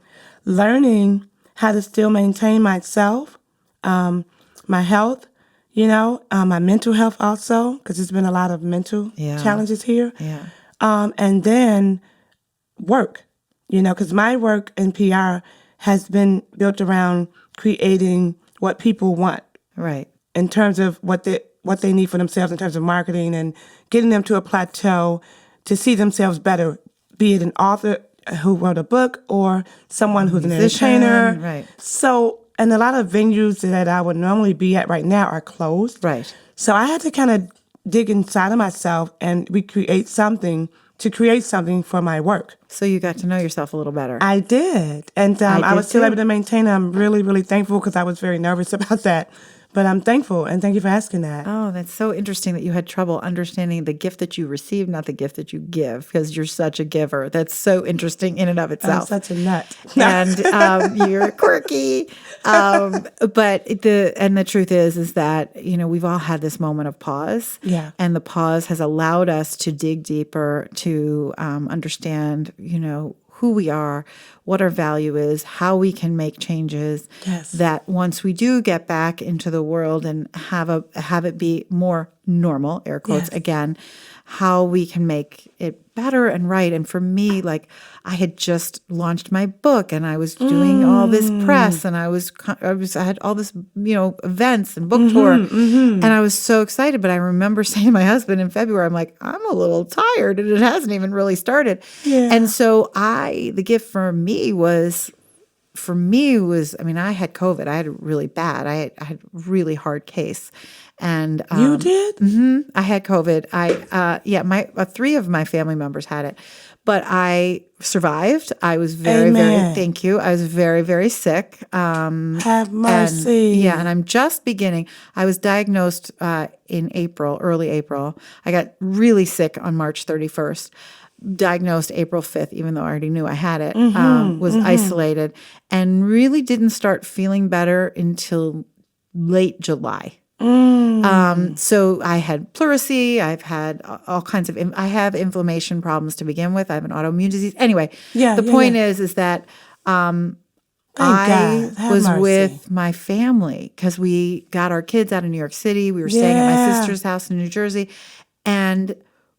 learning how to still maintain myself, my health, my mental health also, because there's been a lot of mental challenges here. Yeah. And then work, because my work in PR has been built around creating what people want. Right. In terms of what they need for themselves in terms of marketing and getting them to a plateau to see themselves better, be it an author who wrote a book or someone who's an Musician, entertainer. right. So, and a lot of venues that I would normally be at right now are closed. Right. So I had to kind of dig inside of myself and recreate something to create something for my work. So you got to know yourself a little better. I did. And I did was still too. able to maintain it. I'm really, really thankful because I was very nervous about that. But I'm thankful, and thank you for asking that. Oh, that's so interesting that you had trouble understanding the gift that you receive, not the gift that you give, because you're such a giver. That's so interesting in and of I'm itself. such a nut. And you're quirky. But the truth is that, we've all had this moment of pause. Yeah. And the pause has allowed us to dig deeper, to understand, who we are, what our value is, how we can make changes. Yes. That once we do get back into the world and have it be more normal, air quotes again, how we can make it better and right. And for me, like, I had just launched my book and I was doing all this press and I had all this, events and book tour and I was so excited. But I remember saying to my husband in February, I'm like, I'm a little tired and it hasn't even really started. Yeah. And so the gift for me was, I had COVID. I had it really bad. I had a really hard case. And You did? I had COVID. 3 of my family members had it, but I survived. I was very, Amen. thank you. I was very, very sick. Have mercy. And I'm just beginning. I was diagnosed in early April. I got really sick on March 31st. Diagnosed April 5th, even though I already knew I had it, was isolated and really didn't start feeling better until late July. So I had pleurisy. I've had all kinds of, I have inflammation problems to begin with. I have an autoimmune disease. Anyway, the point is that I God. Have was mercy. with my family because we got our kids out of New York City. We were staying at my sister's house in New Jersey. And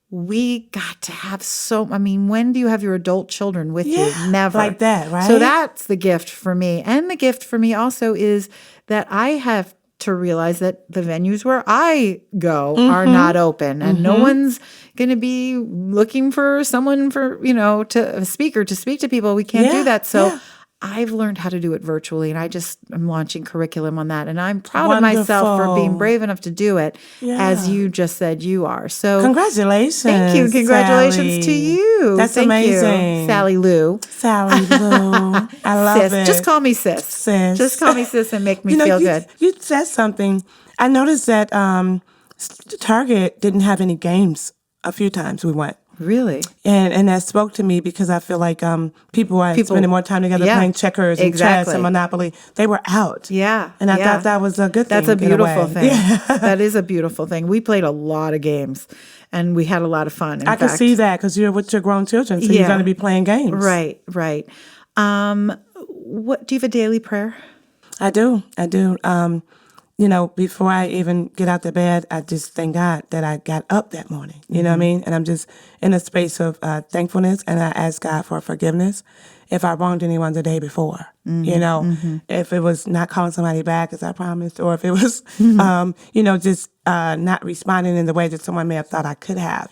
we got to have when do you have your adult children with you? Never. Like that, right? So that's the gift for me. And the gift for me also is that I have to realize that the venues where I go are not open and no one's going to be looking for someone a speaker to speak to people. We can't do that. So I've learned how to do it virtually, and I'm launching curriculum on that. And I'm proud of myself for being brave enough to do it, as you just said you are. So congratulations. Thank you. Congratulations to you. That's Thank amazing. You. Sally Lou. Sally Lou. I love it. Just call me sis. Sis. Just call me sis and make me feel good. You said something. I noticed that Target didn't have any games a few times we went. Really? And that spoke to me because I feel like people are spending more time together playing checkers and chess and Monopoly. They were out. Yeah. And I thought that was a good thing. That's a beautiful thing. Yeah. That is a beautiful thing. We played a lot of games and we had a lot of fun. In I can see that because you're with your grown children, so you're going to be playing games. Right. What do you have a daily prayer? I do. Before I even get out of bed, I just thank God that I got up that morning. You know what I mean? And I'm just in a space of thankfulness, and I ask God for forgiveness if I wronged anyone the day before. If it was not calling somebody back as I promised, or if it was, just not responding in the way that someone may have thought I could have.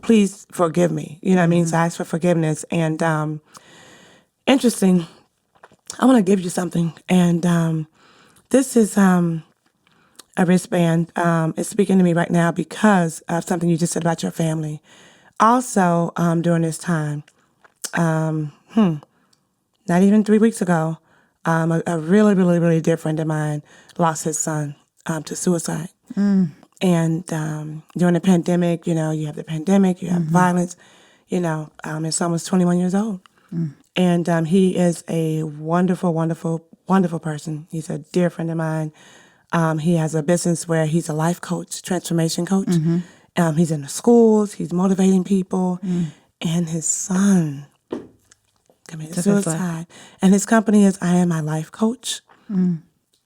Please forgive me. You know what I mean? So I ask for forgiveness. And interesting, I want to give you something, and this is a wristband. It's speaking to me right now because of something you just said about your family. Also, during this time, not even 3 weeks ago, a really, really, really dear friend of mine lost his son to suicide. And during the pandemic, you have the pandemic, you have violence. His son was 21 years old. And he is a wonderful, wonderful, wonderful person. He's a dear friend of mine. He has a business where he's a life coach, transformation coach. He's in the schools. He's motivating people. And his son committed suicide. And his company is I Am My Life Coach.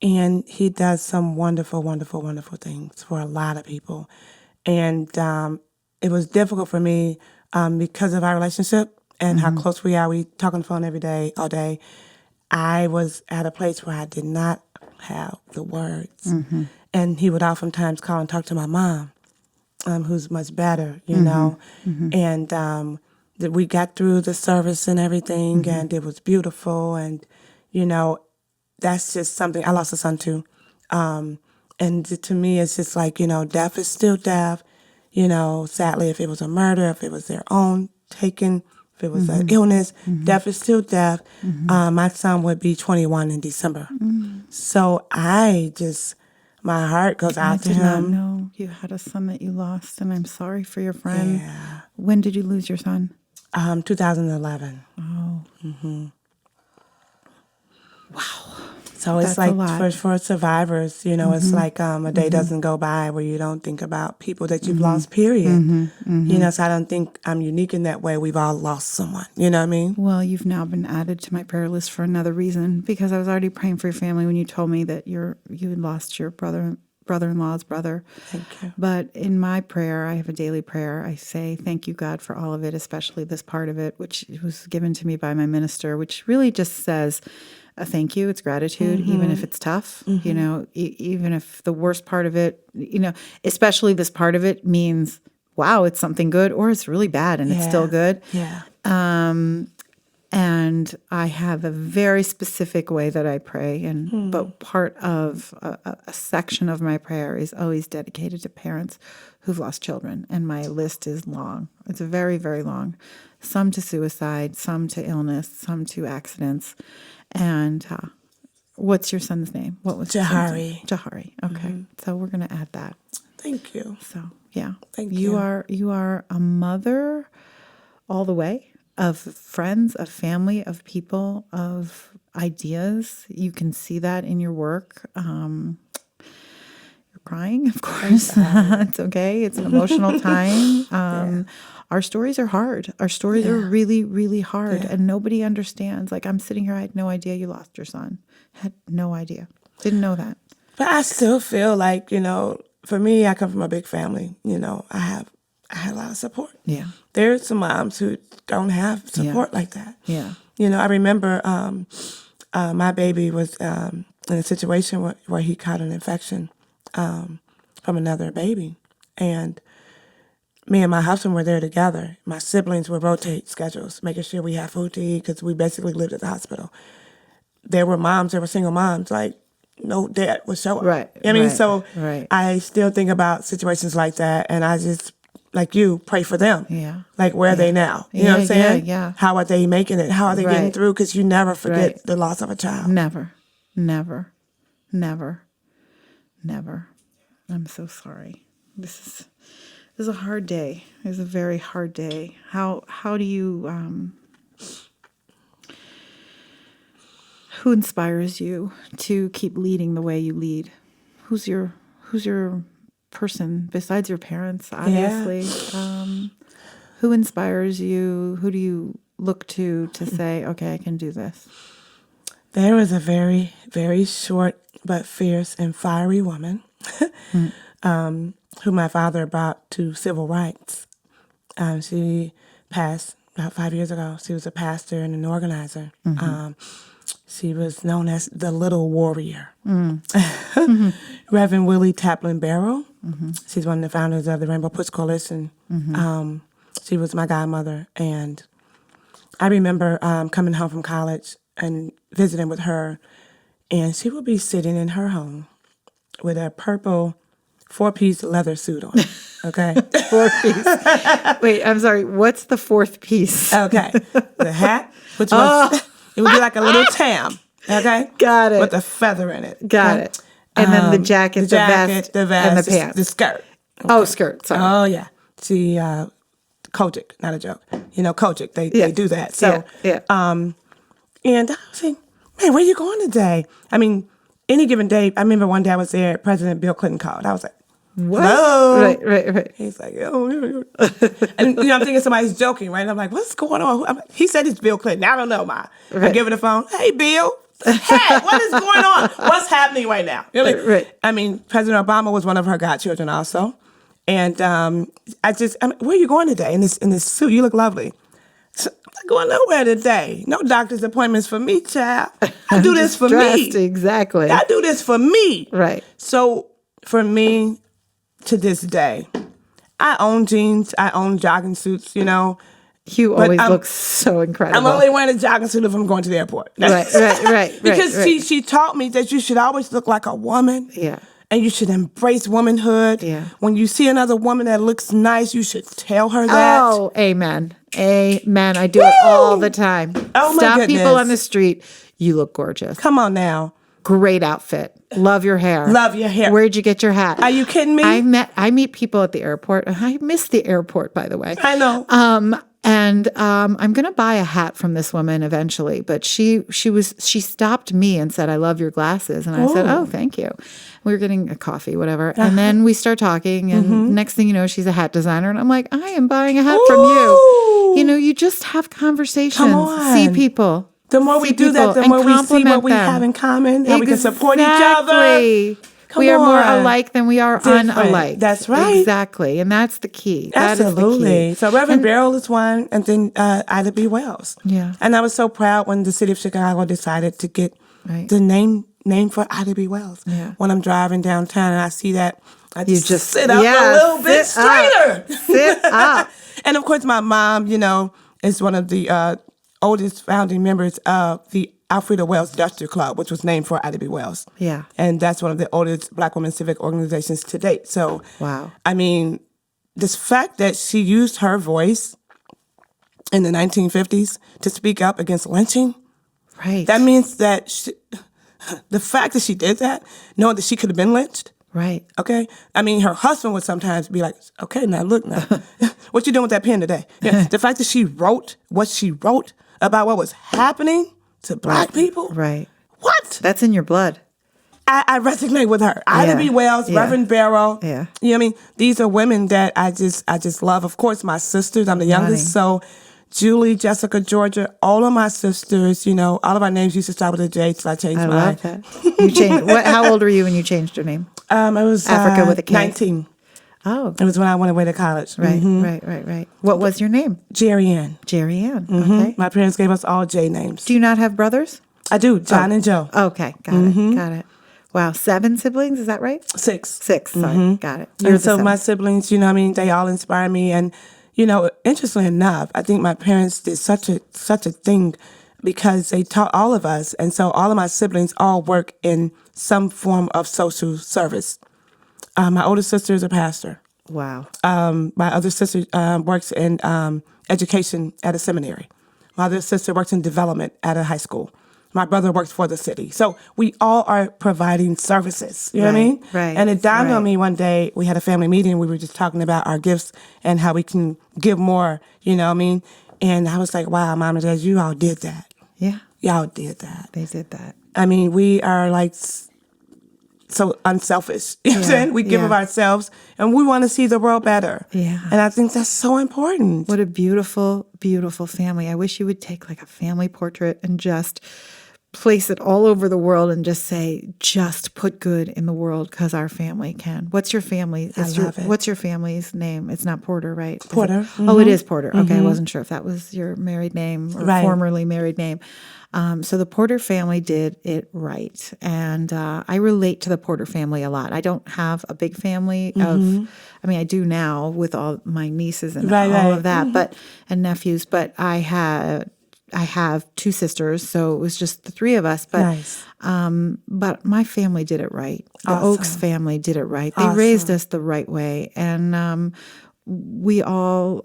And he does some wonderful, wonderful, wonderful things for a lot of people. And it was difficult for me because of our relationship and how close we are. We talk on the phone every day, all day. I was at a place where I did not have the words. And he would oftentimes call and talk to my mom, who's much better, And we got through the service and everything, and it was beautiful. And, that's just something. I lost a son, too. And to me, it's just like, death is still death. Sadly, if it was a murder, if it was their own taken, if it was an illness, death is still death. My son would be 21 in December. So my heart goes out to him. I did not know you had a son that you lost, and I'm sorry for your friend. Yeah. When did you lose your son? 2011. Oh. Wow. So it's like for survivors, it's like a day doesn't go by where you don't think about people that you've lost, period. So I don't think I'm unique in that way. We've all lost someone, you know what I mean? Well, you've now been added to my prayer list for another reason, because I was already praying for your family when you told me that you had lost your brother-in-law's brother. Thank you. But in my prayer, I have a daily prayer. I say, thank you, God, for all of it, especially this part of it, which was given to me by my minister, which really just says, a thank you. It's gratitude, even if it's tough, even if the worst part of it, especially this part of it means, wow, it's something good, or it's really bad and it's still good. Yeah. And I have a very specific way that I pray, but part of a section of my prayer is always dedicated to parents who've lost children, and my list is long. It's very, very long. Some to suicide, some to illness, some to accidents. And what's your son's name? What was Jahari? Jahari. Okay, so we're going to add that. Thank you. So yeah, thank you. You are a mother all the way, of friends, of family, of people, of ideas. You can see that in your work. You're crying, of course. It's okay. It's an emotional time. Our stories are hard. Our stories are really, really hard, and nobody understands. Like, I'm sitting here, I had no idea you lost your son. Had no idea. Didn't know that. But I still feel like, for me, I come from a big family. I have I had a lot of support. Yeah. There's some moms who don't have support like that. Yeah. I remember my baby was in a situation where he caught an infection from another baby. And me and my husband were there together. My siblings would rotate schedules, making sure we had food to eat because we basically lived at the hospital. There were single moms, like no dad would show up. Right. I still think about situations like that, and I just, like you, pray for them. Yeah. Like, where are they now? You know what I'm saying? Yeah. How are they making it? How are they getting through? Because you never forget the loss of a child. Never. I'm so sorry. This is a hard day. It's a very hard day. How do you who inspires you to keep leading the way you lead? Who's your person besides your parents, obviously? Who inspires you? Who do you look to say, okay, I can do this? There was a very, very short but fierce and fiery woman who my father brought to civil rights. She passed about 5 years ago. She was a pastor and an organizer. She was known as the Little Warrior. Reverend Willie Taplin Barrow. She's one of the founders of the Rainbow Push Coalition. She was my godmother. And I remember coming home from college and visiting with her. And she would be sitting in her home with a purple 4-piece leather suit on. Okay? 4-piece. Wait, I'm sorry. What's the 4th piece? Okay. The hat, which was... It would be like a little tam, okay? Got it. With a feather in it. Got it. And then the jacket, the vest, and the pants. The skirt. Okay. Oh, skirt, sorry. Oh, yeah. See, Kojic, not a joke. Kojic, they do that. So, and I was saying, man, where are you going today? I mean, any given day, I remember one day I was there, President Bill Clinton called. I was like, what? Hello. Right. He's like, oh. And, I'm thinking somebody's joking, right? And I'm like, what's going on? He said it's Bill Clinton. I don't know, Ma. I give her the phone. Hey, Bill. Hey, what is going on? What's happening right now? Right. I mean, President Obama was one of her godchildren also. And where are you going today in this suit? You look lovely. So, I'm not going nowhere today. No doctor's appointments for me, child. I do this for me. Exactly. I do this for me. Right. So for me, to this day, I own jeans. I own jogging suits, You always look so incredible. I'm only wearing a jogging suit if I'm going to the airport. Right. Because she taught me that you should always look like a woman. Yeah. And you should embrace womanhood. Yeah. When you see another woman that looks nice, you should tell her that. Oh, amen. Amen. I do it all the time. Oh, my Stop goodness. people on the street. You look gorgeous. Come on now. Great outfit. Love your hair. Love your hair. Where'd you get your hat? Are you kidding me? I meet people at the airport. I miss the airport, by the way. I know. And I'm going to buy a hat from this woman eventually. But she stopped me and said, I love your glasses. And I said, oh, thank you. We were getting a coffee, whatever. And then we start talking. And next thing you know, she's a hat designer. And I'm like, I am buying a hat from you. You just have conversations. Come on. See people. The more we do that, the more we see what we have in common, how we can support each other. We are more alike than we are unalike. That's right. Exactly. And that's the key. Absolutely. That is the key. So Reverend Barrow is one, and then Ida B. Wells. Yeah. And I was so proud when the city of Chicago decided to get the name for Ida B. Wells. Yeah. When I'm driving downtown and I see that, I just sit up a little bit straighter. Sit up. And of course, my mom, is one of the oldest founding members of the Alfreda Wells Duster Club, which was named for Ida B. Wells. Yeah. And that's one of the oldest Black women civic organizations to date. So, wow. I mean, this fact that she used her voice in the 1950s to speak up against lynching, right? That means that the fact that she did that, knowing that she could have been lynched, right? Okay? I mean, her husband would sometimes be like, okay, now look now. What you doing with that pen today? The fact that she wrote what she wrote about what was happening to Black people. Right. What? That's in your blood. I resonate with her. Ida B. Wells, Reverend Barrow. Yeah. You know what I mean? These are women that I just love. Of course, my sisters. I'm the youngest. So Julie, Jessica, Georgia, all of my sisters, all of our names used to start with a J, so I changed mine. I love that. You changed. How old were you when you changed your name? I was Africa with a K. 19. Oh, It was when I went away to college. right, right. What was your name? Jerry Ann. Jerry Ann. Okay. My parents gave us all J names. Do you not have brothers? I do, John and Joe. Okay, got it. Wow, 7 siblings, is that right? 6. 6, sorry, got it. You're And the so my seventh. siblings, they all inspire me. And, interestingly enough, I think my parents did such a thing because they taught all of us. And so all of my siblings all work in some form of social service. My older sister is a pastor. Wow. My other sister works in education at a seminary. My other sister works in development at a high school. My brother works for the city. So we all are providing services. You know what I mean? Right. And it dawned on me one day, we had a family meeting. We were just talking about our gifts and how we can give more, you know what I mean? And I was like, wow, Mom and Dad, you all did that. Yeah, Y'all did that. they did that. I mean, we are like so unselfish. You know what I'm saying? We give of ourselves and we want to see the world better. Yeah. And I think that's so important. What a beautiful, beautiful family. I wish you would take like a family portrait and just place it all over the world and just say, just put good in the world because our family can. What's your family? love it. What's your family's name? It's not Porter, right? Porter. Oh, it is Porter. Okay, I wasn't sure if that was your married name or Right. formerly married name. So the Porter family did it right. And I relate to the Porter family a lot. I don't have a big family I mean, I do now with all my nieces and all of that, and nephews, but I have 2 sisters, so it was just the 3 of us. But Nice. but my family did it right. The Awesome. Oaks family did it right. They raised us the right way, and we all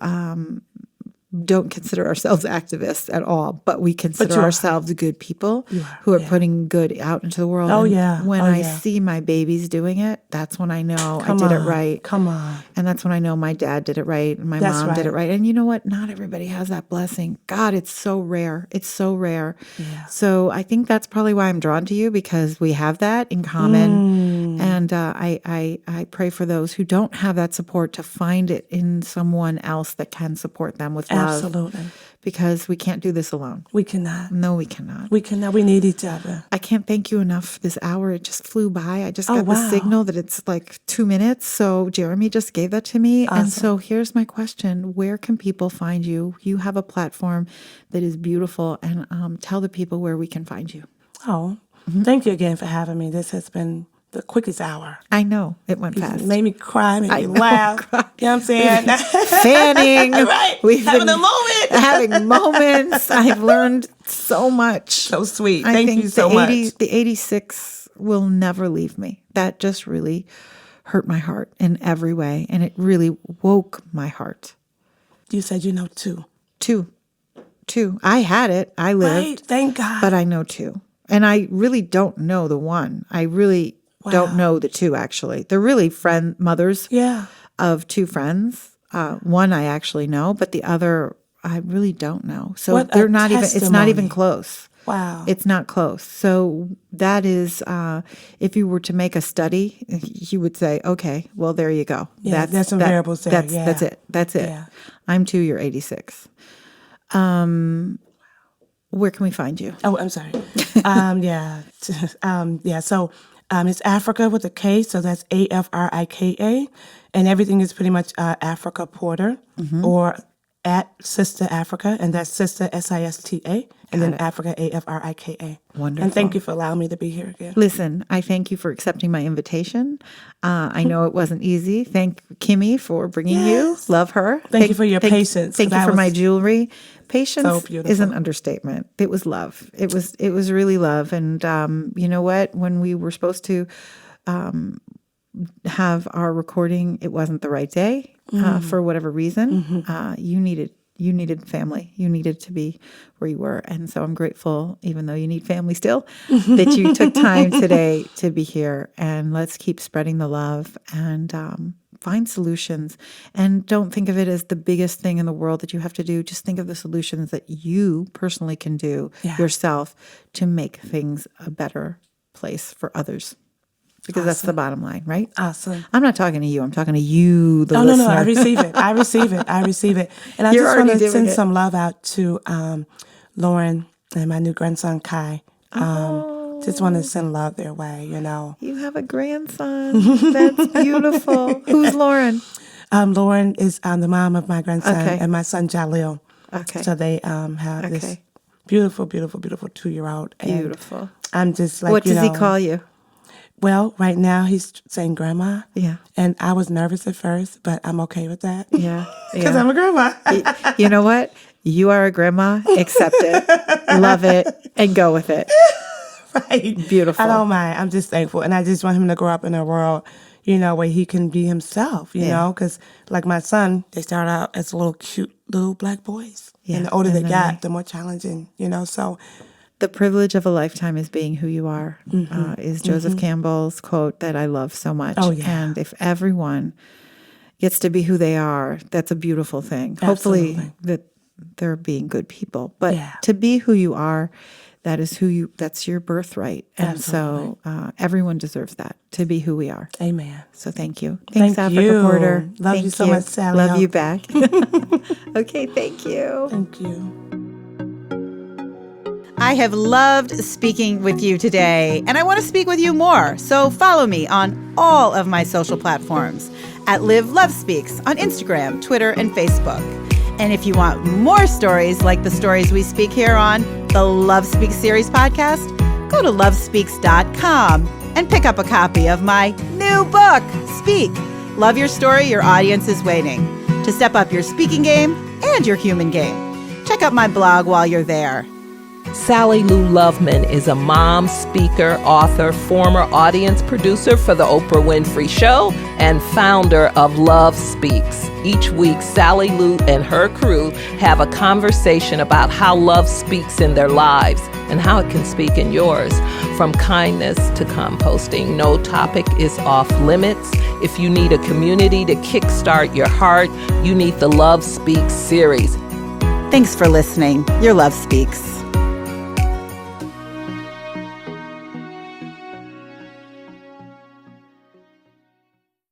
don't consider ourselves activists at all, but we consider you are. ourselves good people who are putting good out into the world. Oh, And yeah. when Oh, I yeah. see my babies doing it, that's when I know Come I did on. it right. Come on. And that's when I know my dad did it right and my That's mom did it right. right. And you know what? Not everybody has that blessing. God, it's so rare. It's so rare. Yeah. So I think that's probably why I'm drawn to you, because we have that in common. And I pray for those who don't have that support to find it in someone else that can support them with love. Absolutely. Because we can't do this alone. We cannot. No, we cannot. We cannot. We need each other. I can't thank you enough this hour. It just flew by. I just got the wow. signal that it's like 2 minutes. So Jeremy just gave that to me. Awesome. And so here's my question. Where can people find you? You have a platform that is beautiful. And tell the people where we can find you. Oh, thank you again for having me. This has been the quickest hour. I know. It went fast. Made me cry, made me know, laugh. You know what I'm saying? Fanning. Right. We've Having been a moment. having moments. I've learned so much. So sweet. I Thank think you so the much. 86 will never leave me. That just really hurt my heart in every way. And it really woke my heart. You said 2. 2. I had it. I lived. Right. Thank God. But I know 2. And I really don't know the 1. I really don't know the 2, actually. They're really mothers yeah. of 2 friends. 1 I actually know, but the other I really don't know. So What they're a not even, it's not even testimony. close. Wow. It's not close. So that is, if you were to make a study, you would say, okay, well, there you go. Yeah, there's some variables there. That's Yeah. it. That's it. Yeah. I'm 2, you're 86. Where can we find you? Oh, I'm sorry. Yeah. So it's Afrika with a K, so that's Afrika, and everything is pretty much Afrika Porter or at Sista Afrika, and that's Sista Sista, and then Afrika Afrika. Wonderful. And thank you for allowing me to be here again. Listen, I thank you for accepting my invitation. I know it wasn't easy. Thank Kimmy for bringing you. Love her. Thank you for your patience. Thank you That for my was jewelry. Patience so beautiful. is an understatement. It was love. It was really love. And you know what? When we were supposed to have our recording, it wasn't the right day for whatever reason. You needed family. You needed to be where you were. And so I'm grateful, even though you need family still, that you took time today to be here. And let's keep spreading the love and find solutions. And don't think of it as the biggest thing in the world that you have to do. Just think of the solutions that you personally can do yourself to make things a better place for others. Because that's the bottom line, right? awesome. I'm not talking to you. I'm talking to you, the No, listener. no. I receive it. I receive it. I receive it. And I You're just want already to doing send it. some love out to Lauren and my new grandson Kai. just want to send love their way, you know. You have a grandson. That's beautiful. Who's Lauren? Lauren is the mom of my grandson Okay. and my son Jalil. Okay. So they have this beautiful, beautiful, beautiful 2-year-old. And Beautiful. I'm just like, What does he call you? Well, right now he's saying grandma. Yeah. And I was nervous at first, but I'm okay with that. Yeah. Because I'm a grandma. You know what? You are a grandma. Accept it. Love it. And go with it. Right. Beautiful. I don't mind. I'm just thankful. And I just want him to grow up in a world, you know, where he can be himself, you know, because like my son, they start out as little cute little black boys. Yeah. And the older And they then got, the more challenging, you know, so. The privilege of a lifetime is being who you are, is Joseph Campbell's quote that I love so much. Oh, yeah. And if everyone gets to be who they are, that's a beautiful thing. Absolutely. Hopefully that they're being good people. But Yeah. to be who you are, that's your birthright. And Absolutely. so everyone deserves that, to be who we are. Amen. So thank you. Thanks, Thank Afrika you. Porter. Love Thank you so much, Sally. Love you back. Okay, thank you. Thank you. I have loved speaking with you today, and I want to speak with you more. So follow me on all of my social platforms at Live Love Speaks on Instagram, Twitter, and Facebook. And if you want more stories like the stories we speak here on the Love Speaks series podcast, go to lovespeaks.com and pick up a copy of my new book, Speak. Love your story, your audience is waiting. To step up your speaking game and your human game, check out my blog while you're there. Sally Lou Loveman is a mom, speaker, author, former audience producer for The Oprah Winfrey Show, and founder of Love Speaks. Each week, Sally Lou and her crew have a conversation about how love speaks in their lives and how it can speak in yours. From kindness to composting, no topic is off limits. If you need a community to kickstart your heart, you need the Love Speaks series. Thanks for listening. Your Love Speaks.